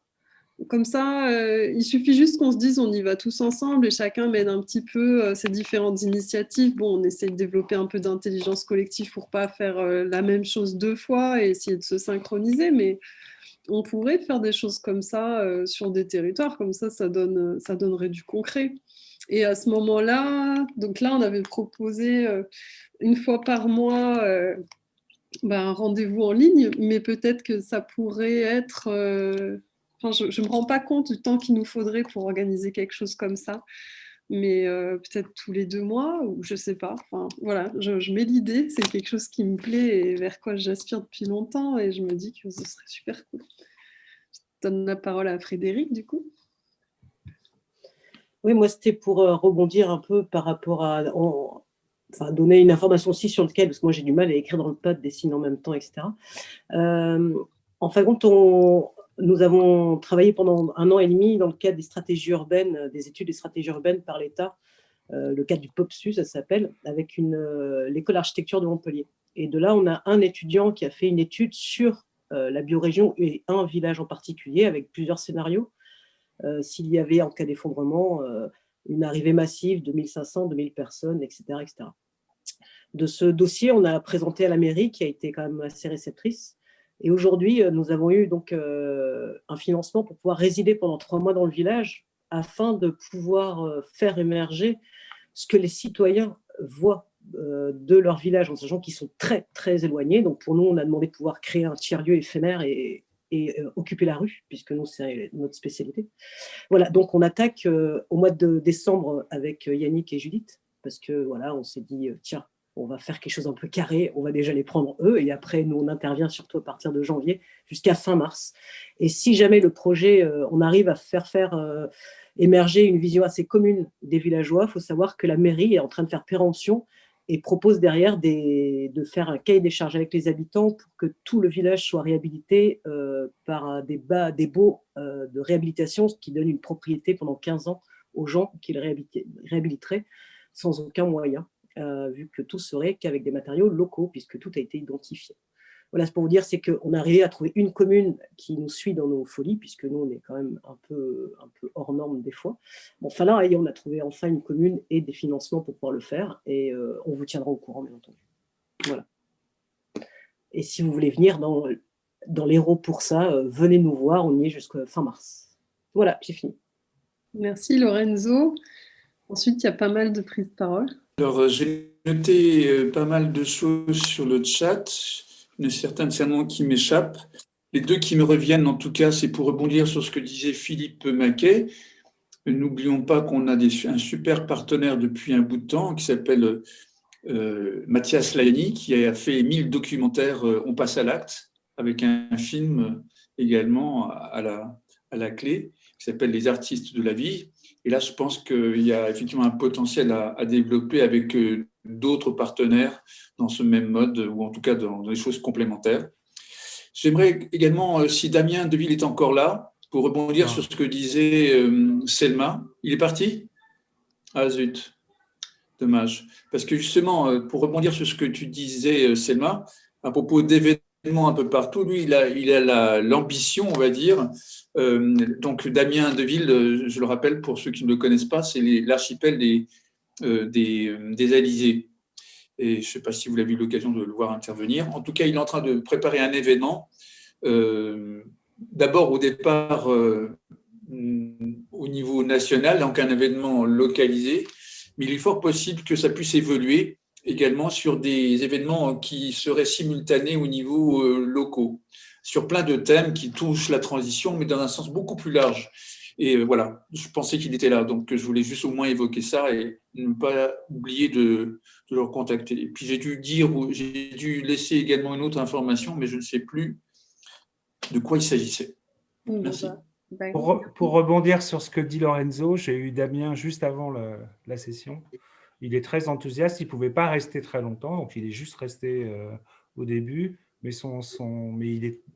Comme ça, il suffit juste qu'on se dise on y va tous ensemble et chacun mène un petit peu ces différentes initiatives. Bon, on essaie de développer un peu d'intelligence collective pour pas faire la même chose 2 fois et essayer de se synchroniser, mais on pourrait faire des choses comme ça sur des territoires, comme ça donnerait du concret. Et à ce moment-là, donc là, on avait proposé 1 fois par mois un rendez-vous en ligne, mais peut-être que ça pourrait être... je ne me rends pas compte du temps qu'il nous faudrait pour organiser quelque chose comme ça. mais peut-être tous les 2 mois, ou je sais pas. Enfin, voilà, je mets l'idée, c'est quelque chose qui me plaît et vers quoi j'aspire depuis longtemps, et je me dis que ce serait super cool. Je donne la parole à Frédéric, du coup. Oui, moi, c'était pour rebondir un peu par rapport à... enfin, donner une information aussi sur lequel, parce que moi, j'ai du mal à écrire dans le pad, dessiner en même temps, etc. En fin de compte, nous avons travaillé pendant 1 an et demi dans le cadre des stratégies urbaines, des études des stratégies urbaines par l'État, le cadre du POPSU, ça s'appelle, avec l'école d'architecture de Montpellier. Et de là, on a un étudiant qui a fait une étude sur la biorégion et un village en particulier, avec plusieurs scénarios. S'il y avait, en cas d'effondrement, une arrivée massive de 1500, 2000 personnes, etc., etc. De ce dossier, on a présenté à la mairie, qui a été quand même assez réceptrice. Et aujourd'hui, nous avons eu donc un financement pour pouvoir résider pendant 3 mois dans le village, afin de pouvoir faire émerger ce que les citoyens voient de leur village, en sachant qu'ils sont très, très éloignés. Donc pour nous, on a demandé de pouvoir créer un tiers-lieu éphémère et occuper la rue, puisque nous, c'est notre spécialité. Voilà, donc on attaque au mois de décembre avec Yannick et Judith, parce que voilà, on s'est dit, tiens, on va faire quelque chose un peu carré, on va déjà les prendre eux, et après, nous, on intervient surtout à partir de janvier jusqu'à fin mars. Et si jamais le projet, on arrive à faire émerger une vision assez commune des villageois, il faut savoir que la mairie est en train de faire péremption et propose derrière de faire un cahier des charges avec les habitants pour que tout le village soit réhabilité par des baux de réhabilitation, ce qui donne une propriété pendant 15 ans aux gens qui le réhabiliteraient sans aucun moyen, vu que tout serait qu'avec des matériaux locaux, puisque tout a été identifié. Voilà, c'est pour vous dire, c'est qu'on a arrivé à trouver une commune qui nous suit dans nos folies, puisque nous, on est quand même un peu hors norme des fois. Bon, enfin là, on a trouvé enfin une commune et des financements pour pouvoir le faire, et on vous tiendra au courant, bien entendu. Voilà. Et si vous voulez venir dans l'Hérault pour ça, venez nous voir, on y est jusqu'à fin mars. Voilà, j'ai fini. Merci Lorenzo. Ensuite, il y a pas mal de prises de parole. Alors, j'ai noté pas mal de choses sur le chat. Il y en a certains qui m'échappent. Les 2 qui me reviennent, en tout cas, c'est pour rebondir sur ce que disait Philippe Maquet. N'oublions pas qu'on a un super partenaire depuis un bout de temps qui s'appelle Mathias Laeni, qui a fait 1000 documentaires On passe à l'acte, avec un film également à la clé, qui s'appelle Les artistes de la vie. Et là, je pense qu'il y a effectivement un potentiel à développer avec d'autres partenaires dans ce même mode, ou en tout cas dans des choses complémentaires. J'aimerais également, si Damien Deville est encore là, pour rebondir sur ce que disait Selma. Il est parti ? Ah zut, dommage. Parce que justement, pour rebondir sur ce que tu disais, Selma, à propos d'événements un peu partout, lui, il a l'ambition, on va dire. Donc Damien Deville, je le rappelle pour ceux qui ne le connaissent pas, c'est l'archipel des Alizés. Et je ne sais pas si vous avez eu l'occasion de le voir intervenir. En tout cas, il est en train de préparer un événement. D'abord, au départ, au niveau national, donc un événement localisé, mais il est fort possible que ça puisse évoluer également sur des événements qui seraient simultanés au niveau locaux, sur plein de thèmes qui touchent la transition, mais dans un sens beaucoup plus large. Et voilà, je pensais qu'il était là, donc je voulais juste au moins évoquer ça et ne pas oublier de le recontacter. Et puis j'ai dû laisser également une autre information, mais je ne sais plus de quoi il s'agissait. Merci. Pour rebondir sur ce que dit Lorenzo, j'ai eu Damien juste avant la session. Il est très enthousiaste, il ne pouvait pas rester très longtemps, donc il est juste resté au début, mais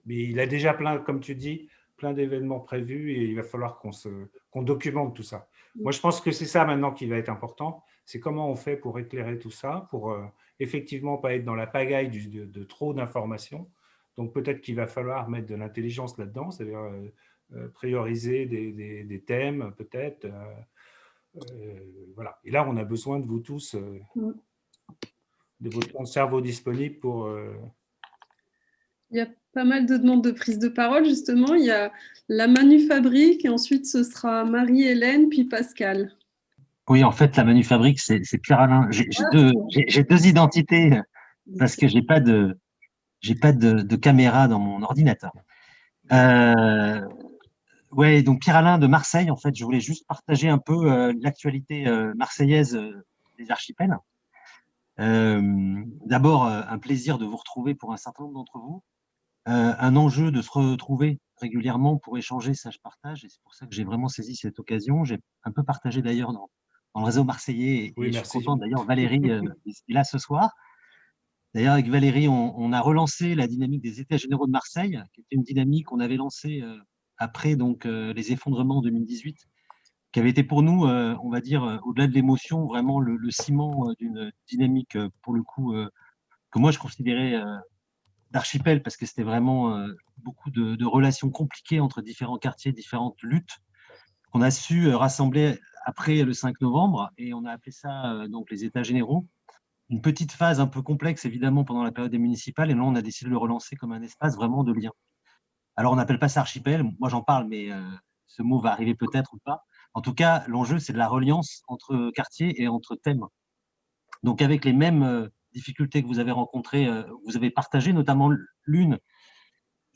il a déjà plein, comme tu dis, plein d'événements prévus et il va falloir qu'on documente tout ça. Moi, je pense que c'est ça maintenant qui va être important, c'est comment on fait pour éclairer tout ça, pour effectivement pas être dans la pagaille de trop d'informations. Donc peut-être qu'il va falloir mettre de l'intelligence là-dedans, c'est-à-dire prioriser des thèmes peut-être. Voilà. Et là, on a besoin de vous tous, de votre cerveau disponible pour… Il y a pas mal de demandes de prise de parole, justement. Il y a la Manufabrique et ensuite ce sera Marie-Hélène puis Pascal. Oui, en fait, la Manufabrique, c'est Pierre-Alain. J'ai 2 identités parce que j'ai pas de caméra dans mon ordinateur. Ouais, donc Pierre-Alain de Marseille, en fait, je voulais juste partager un peu l'actualité marseillaise des archipels. D'abord, un plaisir de vous retrouver pour un certain nombre d'entre vous. Un enjeu de se retrouver régulièrement pour échanger, ça je partage, et c'est pour ça que j'ai vraiment saisi cette occasion. J'ai un peu partagé d'ailleurs dans le réseau marseillais, Oui, et je suis merci. content d'ailleurs, Valérie est là ce soir. D'ailleurs, avec Valérie, on a relancé la dynamique des États généraux de Marseille, qui était une dynamique qu'on avait lancée après donc, les effondrements en 2018, qui avait été pour nous, on va dire, au-delà de l'émotion, vraiment le ciment d'une dynamique, pour le coup, que moi je considérais d'archipel, parce que c'était vraiment beaucoup de relations compliquées entre différents quartiers, différentes luttes, qu'on a su rassembler après le 5 novembre, et on a appelé ça donc les États généraux. Une petite phase un peu complexe, évidemment, pendant la période des municipales, et là, on a décidé de le relancer comme un espace vraiment de lien. Alors, on n'appelle pas ça archipel, moi j'en parle, mais ce mot va arriver peut-être ou pas. En tout cas, l'enjeu, c'est de la reliance entre quartiers et entre thèmes. Donc, avec les mêmes difficultés que vous avez rencontrées, vous avez partagé, notamment l'une.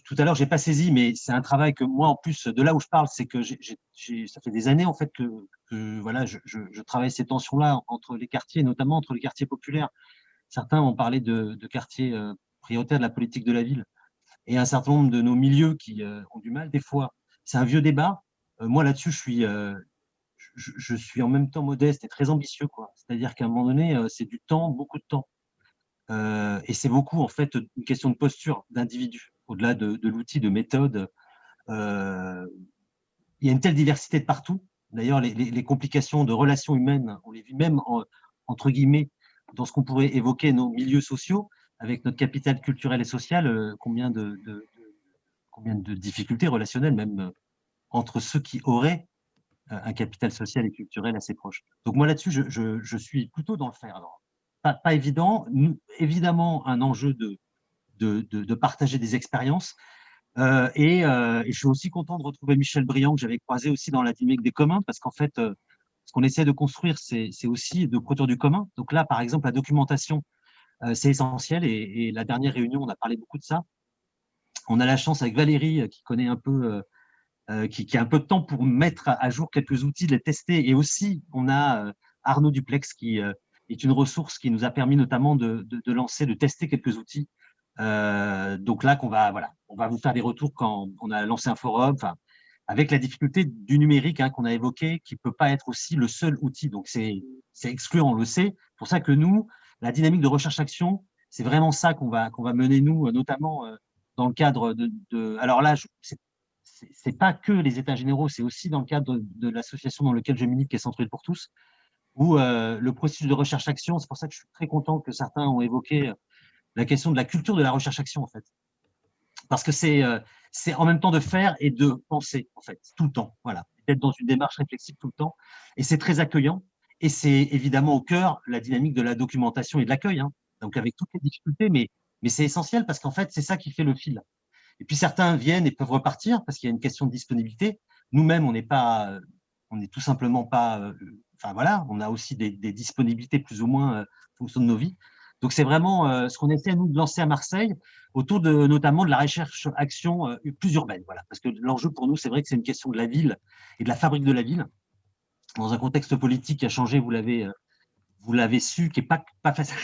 Tout à l'heure, je n'ai pas saisi, mais c'est un travail que moi, en plus, de là où je parle, c'est que ça fait des années, en fait, que voilà, je travaille ces tensions-là entre les quartiers, notamment entre les quartiers populaires. Certains ont parlé de quartiers prioritaires de la politique de la ville, et un certain nombre de nos milieux qui ont du mal des fois. C'est un vieux débat. Moi, là-dessus, je suis en même temps modeste et très ambitieux, quoi. C'est-à-dire qu'à un moment donné, c'est du temps, beaucoup de temps. Et c'est beaucoup, en fait, une question de posture, d'individu, au-delà de l'outil, de méthode. Il y a une telle diversité de partout. D'ailleurs, les complications de relations humaines, on les vit même, entre guillemets, dans ce qu'on pourrait évoquer nos milieux sociaux, avec notre capital culturel et social, combien de difficultés relationnelles, même entre ceux qui auraient un capital social et culturel assez proche. Donc moi, là-dessus, je suis plutôt dans le faire. Alors, pas évident, évidemment, un enjeu de partager des expériences. Et je suis aussi content de retrouver Michel Briand, que j'avais croisé aussi dans la dynamique des communs, parce qu'en fait, ce qu'on essaie de construire, c'est aussi de produire du commun. Donc là, par exemple, la documentation, c'est essentiel. Et la dernière réunion, on a parlé beaucoup de ça. On a la chance avec Valérie, qui connaît un peu, qui a un peu de temps pour mettre à jour quelques outils, de les tester. Et aussi, on a Arnaud Duplex, qui est une ressource qui nous a permis notamment de lancer, de tester quelques outils. Donc là, on va vous faire des retours quand on a lancé un forum, avec la difficulté du numérique qu'on a évoqué, qui ne peut pas être aussi le seul outil. Donc c'est excluant, on le sait. C'est pour ça que nous, la dynamique de recherche-action, c'est vraiment ça qu'on va mener, nous, notamment dans le cadre alors là, c'est pas que les États généraux, c'est aussi dans le cadre de l'association dans laquelle je milite, qui est Centre-Ville pour tous, où le processus de recherche-action, c'est pour ça que je suis très content que certains ont évoqué la question de la culture de la recherche-action, en fait. Parce que c'est en même temps de faire et de penser, en fait, tout le temps. Voilà, d'être dans une démarche réflexive tout le temps. Et c'est très accueillant. Et c'est évidemment au cœur la dynamique de la documentation et de l'accueil. Donc avec toutes les difficultés, mais c'est essentiel parce qu'en fait, c'est ça qui fait le fil. Et puis certains viennent et peuvent repartir parce qu'il y a une question de disponibilité. Nous-mêmes, on n'est tout simplement pas. Enfin voilà, on a aussi des disponibilités plus ou moins en fonction de nos vies. Donc c'est vraiment ce qu'on essaie nous de lancer à Marseille autour notamment de la recherche-action plus urbaine. Voilà, parce que l'enjeu pour nous, c'est vrai que c'est une question de la ville et de la fabrique de la ville dans un contexte politique qui a changé. Vous l'avez su, qui n'est pas facile.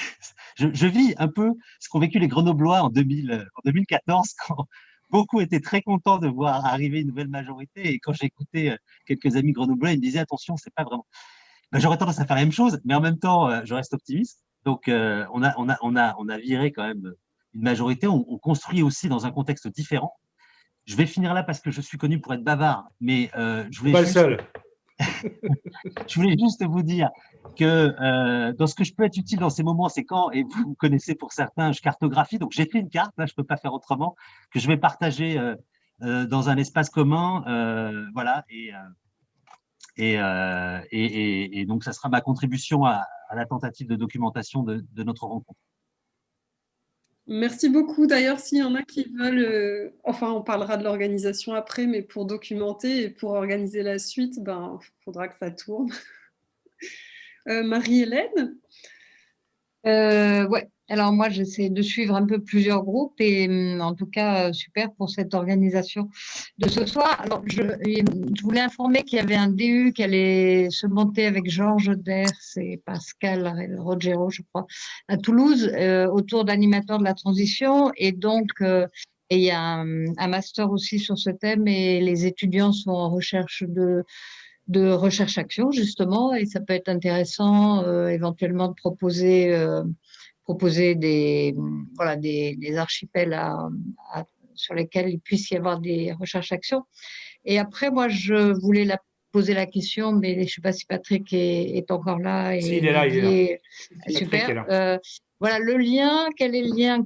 Je vis un peu ce qu'ont vécu les Grenoblois en 2014, quand beaucoup étaient très contents de voir arriver une nouvelle majorité. Et quand j'écoutais quelques amis grenoblois, ils me disaient attention, c'est pas vraiment. J'aurais tendance à faire la même chose, mais en même temps, je reste optimiste. Donc, on a viré quand même une majorité. On construit aussi dans un contexte différent. Je vais finir là parce que je suis connu pour être bavard, mais je voulais pas le seul. Je voulais juste vous dire que dans ce que je peux être utile dans ces moments, c'est quand, et vous connaissez pour certains, je cartographie, donc j'ai fait une carte, là je ne peux pas faire autrement, que je vais partager dans un espace commun, voilà, et donc ça sera ma contribution à la tentative de documentation de notre rencontre. Merci beaucoup. D'ailleurs, s'il y en a qui veulent, enfin, on parlera de l'organisation après, mais pour documenter et pour organiser la suite, il faudra que ça tourne. Marie-Hélène ? Ouais. Alors moi, j'essaie de suivre un peu plusieurs groupes et en tout cas, super pour cette organisation de ce soir. Alors, je voulais informer qu'il y avait un DU qui allait se monter avec Georges Ders et Pascal Rogero, je crois, à Toulouse, autour d'animateurs de la transition. Et donc, et il y a un master aussi sur ce thème et les étudiants sont en recherche de recherche-action, justement, et ça peut être intéressant éventuellement de proposer des archipels sur lesquels il puisse y avoir des recherches-actions. Et après, moi, je voulais poser la question, mais je ne sais pas si Patrick est encore là. Et Si, il est là, il est là. Super. Patrick est là. Voilà, le lien, quel est le lien?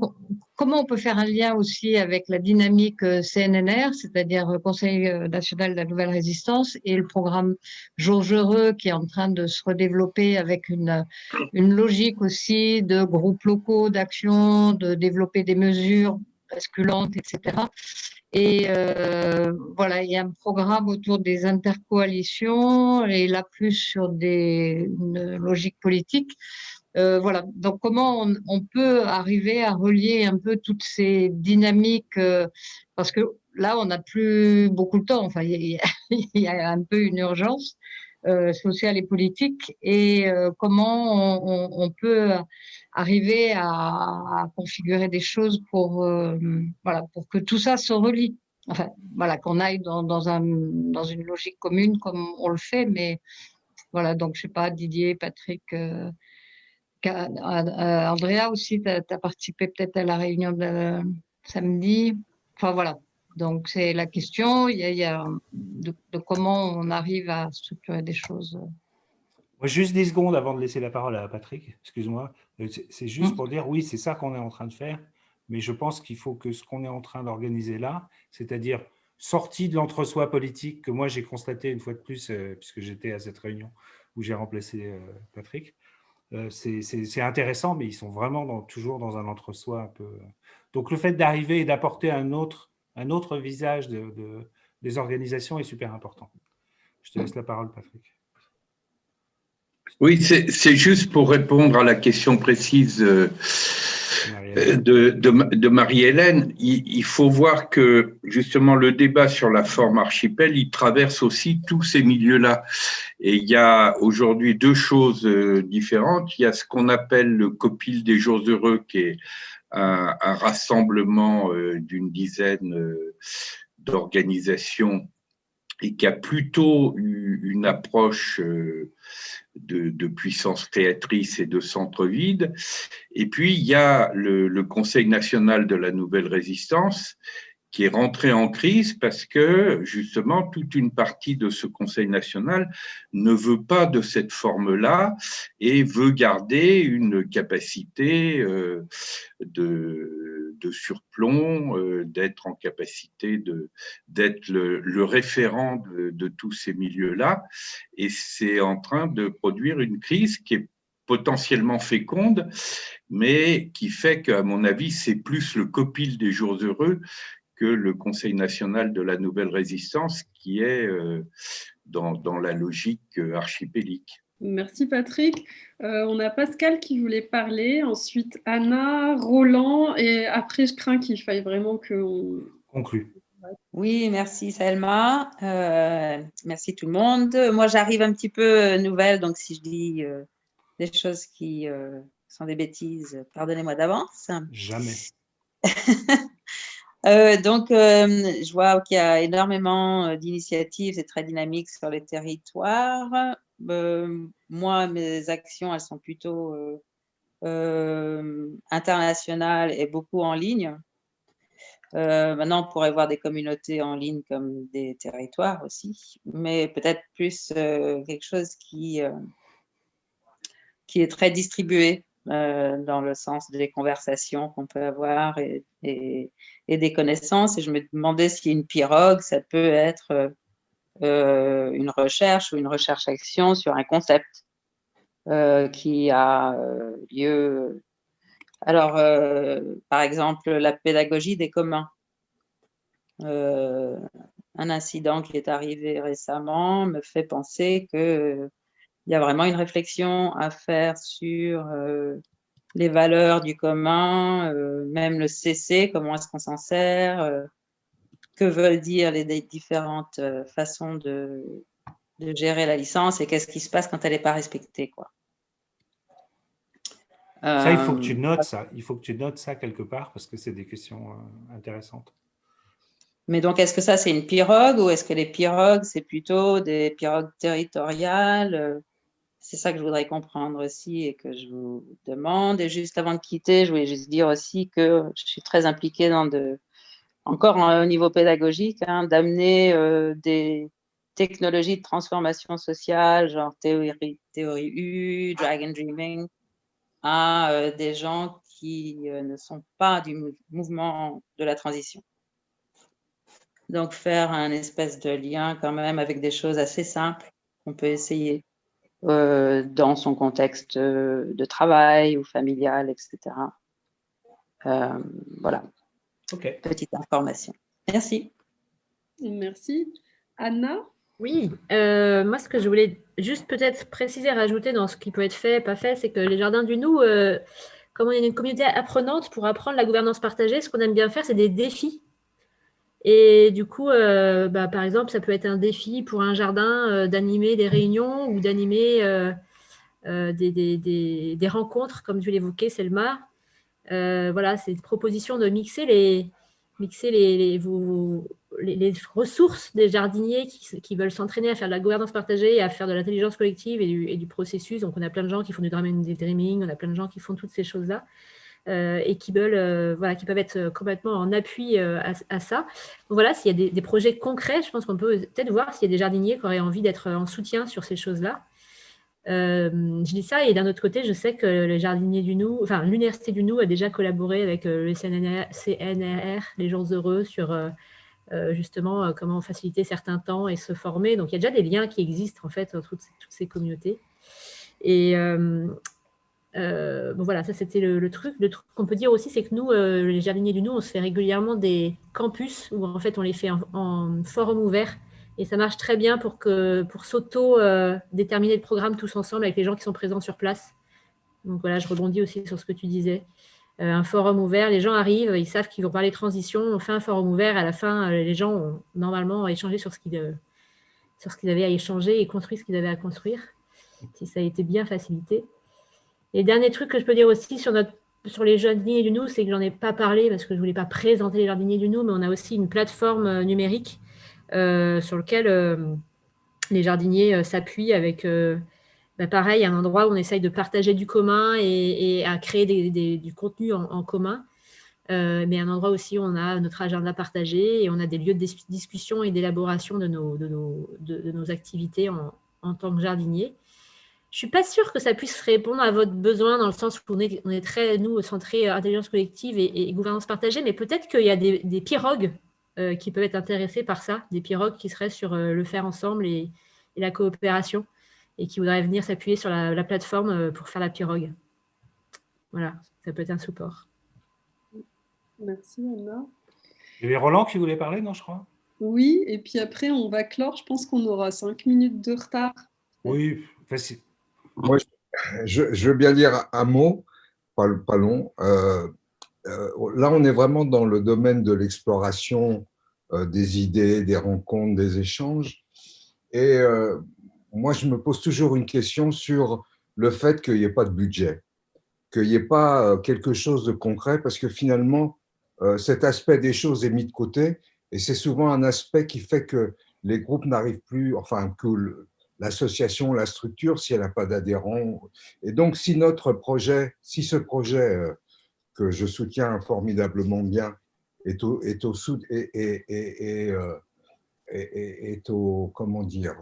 Comment on peut faire un lien aussi avec la dynamique CNNR, c'est-à-dire Conseil national de la nouvelle résistance, et le programme Georges Heureux qui est en train de se redévelopper avec une logique aussi de groupes locaux, d'action, de développer des mesures basculantes, etc. Et voilà, il y a un programme autour des intercoalitions et là plus sur une logique politique. Voilà, donc comment on peut arriver à relier un peu toutes ces dynamiques parce que là, on n'a plus beaucoup de temps, enfin, il y a un peu une urgence sociale et politique et comment on peut arriver à configurer des choses pour que tout ça se relie. Enfin, voilà, qu'on aille dans une logique commune comme on le fait, mais voilà, donc je sais pas, Didier, Patrick, Andrea aussi, tu as participé peut-être à la réunion de samedi. Enfin voilà, donc c'est la question, il y a de comment on arrive à structurer des choses. Moi, juste 10 secondes avant de laisser la parole à Patrick, excuse-moi. C'est juste pour dire, oui, c'est ça qu'on est en train de faire, mais je pense qu'il faut que ce qu'on est en train d'organiser là, c'est-à-dire sorti de l'entre-soi politique que moi j'ai constaté une fois de plus, puisque j'étais à cette réunion où j'ai remplacé Patrick, c'est intéressant, mais ils sont vraiment toujours dans un entre-soi un peu. Donc le fait d'arriver et d'apporter un autre visage des organisations est super important. Je te laisse la parole, Patrick. Oui, c'est juste pour répondre à la question précise de Marie-Hélène. Il faut voir que justement le débat sur la forme archipel, il traverse aussi tous ces milieux-là. Et il y a aujourd'hui deux choses différentes. Il y a ce qu'on appelle le Copil des Jours Heureux, qui est un rassemblement d'une dizaine d'organisations et qui a plutôt eu une approche de puissance créatrice et de centre vide. Et puis, il y a le Conseil national de la nouvelle résistance qui est rentré en crise parce que, justement, toute une partie de ce Conseil national ne veut pas de cette forme-là et veut garder une capacité de surplomb, d'être en capacité d'être le référent de tous ces milieux-là. Et c'est en train de produire une crise qui est potentiellement féconde, mais qui fait qu'à mon avis, c'est plus le Copil des Jours Heureux que le Conseil national de la nouvelle résistance qui est dans la logique archipélique. Merci Patrick. On a Pascal qui voulait parler, ensuite Anna, Roland, et après je crains qu'il faille vraiment qu'on conclue. Oui, merci Selma. Merci tout le monde. Moi, j'arrive un petit peu nouvelle, donc si je dis des choses qui sont des bêtises, pardonnez-moi d'avance. Jamais. Donc, je vois qu'il y a énormément d'initiatives, c'est très dynamique sur les territoires. Moi, mes actions, elles sont plutôt internationales et beaucoup en ligne. Maintenant, on pourrait voir des communautés en ligne comme des territoires aussi, mais peut-être plus quelque chose qui est très distribué. Dans le sens des conversations qu'on peut avoir et des connaissances. Et je me demandais si une pirogue, ça peut être une recherche ou une recherche-action sur un concept qui a lieu. Alors, par exemple, la pédagogie des communs. Un incident qui est arrivé récemment me fait penser que il y a vraiment une réflexion à faire sur les valeurs du commun, même le CC, comment est-ce qu'on s'en sert, que veulent dire les différentes façons de gérer la licence et qu'est-ce qui se passe quand elle n'est pas respectée, quoi. Ça, il faut que tu notes ça. Il faut que tu notes ça quelque part parce que c'est des questions intéressantes. Mais donc, est-ce que ça, c'est une pirogue ou est-ce que les pirogues, c'est plutôt des pirogues territoriales? C'est ça que je voudrais comprendre aussi et que je vous demande. Et juste avant de quitter, je voulais juste dire aussi que je suis très impliquée dans encore au niveau pédagogique, hein, d'amener des technologies de transformation sociale, genre théorie U, Dragon Dreaming, à des gens qui ne sont pas du mouvement de la transition. Donc, faire un espèce de lien quand même avec des choses assez simples qu'on peut essayer dans son contexte de travail ou familial, etc. Voilà. Okay. Petite information. Merci. Merci. Anna? Oui, moi, ce que je voulais juste peut-être préciser, rajouter dans ce qui peut être fait, pas fait, c'est que les Jardins du Nou, comme on est une communauté apprenante, pour apprendre la gouvernance partagée, ce qu'on aime bien faire, c'est des défis. Et du coup, par exemple, ça peut être un défi pour un jardin d'animer des réunions ou d'animer des rencontres, comme tu l'évoquais, Selma. Voilà, c'est une proposition de mixer les ressources des jardiniers qui veulent s'entraîner à faire de la gouvernance partagée et à faire de l'intelligence collective et du processus. Donc, on a plein de gens qui font du dreaming, on a plein de gens qui font toutes ces choses-là. Et qui veulent, qui peuvent être complètement en appui à ça. Donc voilà, s'il y a des projets concrets, je pense qu'on peut peut-être voir s'il y a des jardiniers qui auraient envie d'être en soutien sur ces choses-là. Je dis ça, et d'un autre côté, je sais que les jardiniers du Nou, enfin l'Université du Nou a déjà collaboré avec le CNRR, les jours heureux, sur justement comment faciliter certains temps et se former. Donc il y a déjà des liens qui existent en fait entre toutes ces communautés. Et bon, voilà, ça c'était le truc. Le truc qu'on peut dire aussi, c'est que nous, les jardiniers du Nou, on se fait régulièrement des campus où en fait on les fait en forum ouvert. Et ça marche très bien pour s'auto-déterminer le programme tous ensemble avec les gens qui sont présents sur place. Donc voilà, je rebondis aussi sur ce que tu disais. Un forum ouvert, les gens arrivent, ils savent qu'ils vont parler transition, on fait un forum ouvert, à la fin, les gens ont normalement échangé sur ce qu'ils avaient à échanger et construit ce qu'ils avaient à construire, si ça a été bien facilité. Et dernier truc que je peux dire aussi sur les jardiniers du Nou, c'est que j'en ai pas parlé parce que je voulais pas présenter les jardiniers du Nou, mais on a aussi une plateforme numérique sur laquelle les jardiniers s'appuient avec, pareil, un endroit où on essaye de partager du commun et à créer du contenu en commun. Mais un endroit aussi où on a notre agenda partagé et on a des lieux de discussion et d'élaboration de nos activités en tant que jardinier. Je ne suis pas sûre que ça puisse répondre à votre besoin dans le sens où on est très, nous, centré intelligence collective et gouvernance partagée, mais peut-être qu'il y a des pirogues qui peuvent être intéressés par ça, des pirogues qui seraient sur le faire ensemble et la coopération et qui voudraient venir s'appuyer sur la plateforme pour faire la pirogue. Voilà, ça peut être un support. Merci, Anna. Il y avait Roland qui voulait parler, non, je crois? Oui, et puis après, on va clore. Je pense qu'on aura 5 minutes de retard. Oui, facile. Moi, je veux bien dire un mot, pas long. Là, on est vraiment dans le domaine de l'exploration des idées, des rencontres, des échanges. Et moi, je me pose toujours une question sur le fait qu'il n'y ait pas de budget, qu'il n'y ait pas quelque chose de concret, parce que finalement, cet aspect des choses est mis de côté, et c'est souvent un aspect qui fait que les groupes n'arrivent plus, enfin, que l'association, la structure, si elle n'a pas d'adhérents. Et donc, si ce projet que je soutiens formidablement bien comment dire,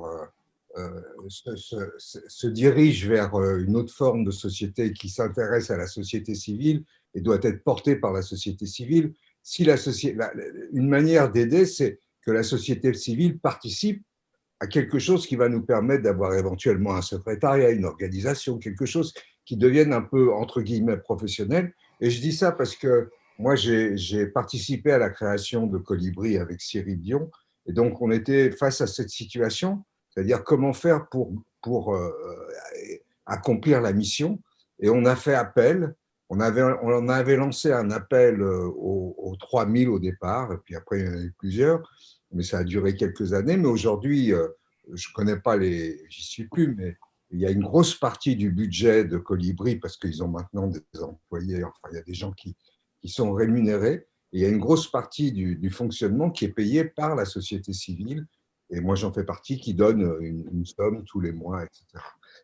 se dirige vers une autre forme de société qui s'intéresse à la société civile et doit être portée par la société civile. Une manière d'aider, c'est que la société civile participe à quelque chose qui va nous permettre d'avoir éventuellement un secrétariat, une organisation, quelque chose qui devienne un peu, entre guillemets, professionnel. Et je dis ça parce que moi, j'ai participé à la création de Colibri avec Cyril Dion. Et donc, on était face à cette situation, c'est-à-dire comment faire pour accomplir la mission. Et on a fait appel On avait lancé un appel aux 3000 au départ, et puis après, il y en a eu plusieurs, mais ça a duré quelques années. Mais aujourd'hui, je ne connais pas j'y suis plus, mais il y a une grosse partie du budget de Colibri, parce qu'ils ont maintenant des employés, enfin, il y a des gens qui sont rémunérés, et il y a une grosse partie du fonctionnement qui est payée par la société civile, et moi j'en fais partie, qui donne une somme tous les mois, etc.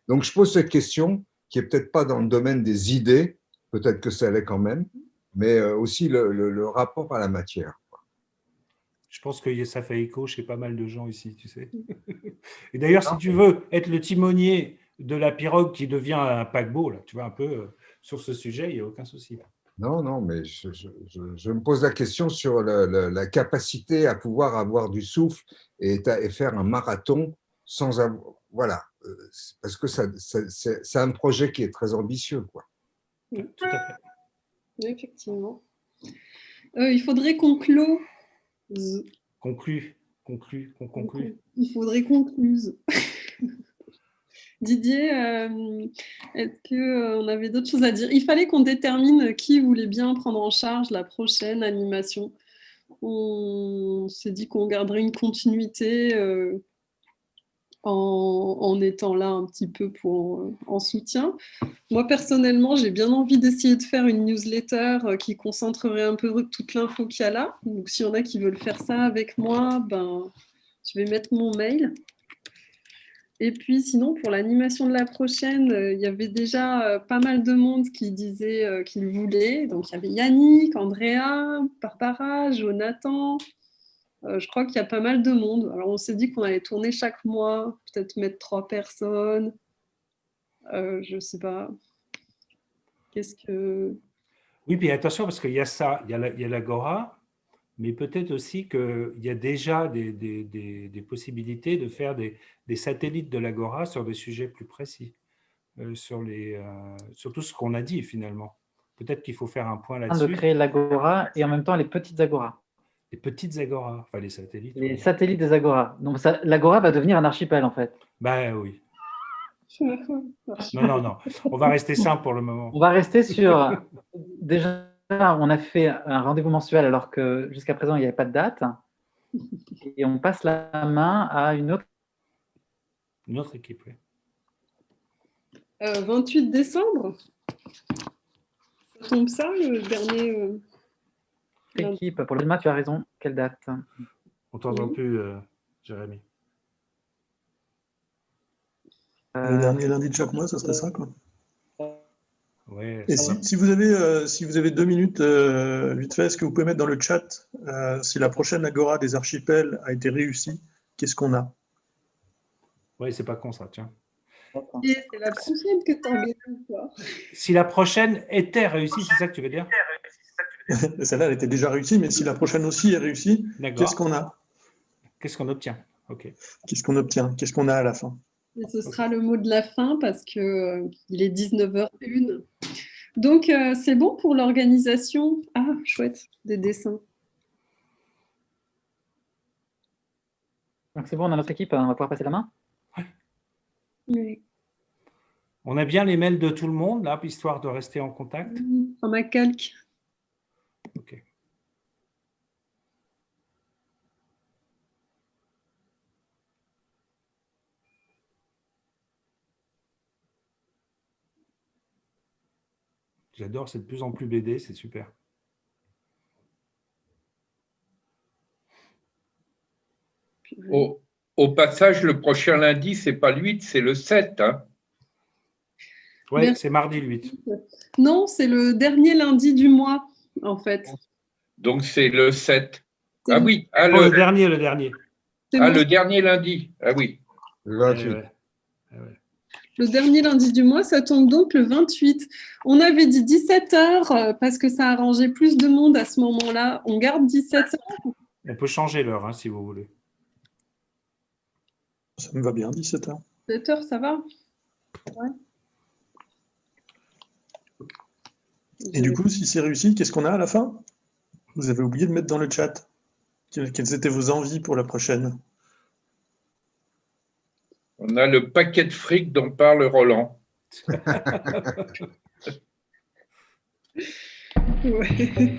Donc je pose cette question, qui n'est peut-être pas dans le domaine des idées, peut-être que ça l'est quand même, mais aussi le rapport à la matière. Je pense que ça fait écho chez pas mal de gens ici, tu sais. Et d'ailleurs, si tu veux être le timonier de la pirogue qui devient un paquebot, là, tu vois, un peu sur ce sujet, il n'y a aucun souci. Non, mais je me pose la question sur la capacité à pouvoir avoir du souffle et faire un marathon sans avoir… Voilà, parce que c'est un projet qui est très ambitieux, quoi. Oui. Tout à fait. Oui, effectivement. Il faudrait qu'on close. Conclue. Il faudrait concluse. Didier, est-ce qu'on avait d'autres choses à dire? Il fallait qu'on détermine qui voulait bien prendre en charge la prochaine animation. On s'est dit qu'on garderait une continuité en étant là un petit peu en soutien. Moi, personnellement, j'ai bien envie d'essayer de faire une newsletter qui concentrerait un peu toute l'info qu'il y a là. Donc, s'il y en a qui veulent faire ça avec moi, je vais mettre mon mail. Et puis, sinon, pour l'animation de la prochaine, il y avait déjà pas mal de monde qui disait qu'ils voulaient. Donc, il y avait Yannick, Andrea, Barbara, Jonathan. Je crois qu'il y a pas mal de monde. Alors, on s'est dit qu'on allait tourner chaque mois, peut-être mettre 3 personnes. Je ne sais pas. Qu'est-ce que… Oui, puis attention, parce qu'il y a ça, il y a l'Agora, mais peut-être aussi qu'il y a déjà des possibilités de faire des satellites de l'Agora sur des sujets plus précis, sur tout ce qu'on a dit finalement. Peut-être qu'il faut faire un point là-dessus. De créer l'Agora et en même temps les petites Agoras. Les petites Agoras, enfin les satellites. Les satellites des Agoras. Donc l'Agora va devenir un archipel en fait. Ben oui. Non. On va rester simple pour le moment. On va rester sur… Déjà, on a fait un rendez-vous mensuel alors que jusqu'à présent, il n'y avait pas de date. Et on passe la main à une autre équipe, oui. 28 décembre. Ça tombe ça, le dernier… équipe. Pour le cinéma, tu as raison. Quelle date? On t'entend plus, Jérémy. Le dernier lundi de chaque mois, ça serait ça, quoi. Ouais, et si vous avez 2 minutes, vite fait, est-ce que vous pouvez mettre dans le chat si la prochaine Agora des archipels a été réussie, qu'est-ce qu'on a? Oui, c'est pas con ça, tiens. Et c'est la prochaine que tu organises, quoi. Si la prochaine était réussie, c'est ça que tu veux dire? Celle-là, elle était déjà réussie, mais si la prochaine aussi est réussie, qu'est-ce qu'on a? Qu'est-ce qu'on obtient? Ok. Qu'est-ce qu'on obtient? Qu'est-ce qu'on a à la fin? Et ce sera le mot de la fin parce qu'il est 19h01. Donc, c'est bon pour l'organisation. Ah, chouette, des dessins. Donc, c'est bon, on a notre équipe, on va pouvoir passer la main? Oui. On a bien les mails de tout le monde, là, histoire de rester en contact. On a calque. Ok. J'adore, c'est de plus en plus BD, c'est super. Au passage, le prochain lundi, ce n'est pas le 8, c'est le 7. Hein. Oui, c'est mardi le 8. Non, c'est le dernier lundi du mois, en fait. Donc, c'est le 7. Ah oui. Ah, le dernier. Ah, le dernier lundi. Ah oui. Le 28. Le dernier lundi du mois, ça tombe donc le 28. On avait dit 17h parce que ça arrangeait plus de monde à ce moment-là. On garde 17h. On peut changer l'heure, hein, si vous voulez. Ça me va bien, 17h. 17h, ça va? Ouais. Et du coup, si c'est réussi, qu'est-ce qu'on a à la fin? Vous avez oublié de mettre dans le chat. Quelles étaient vos envies pour la prochaine? On a le paquet de fric dont parle Roland. Ouais.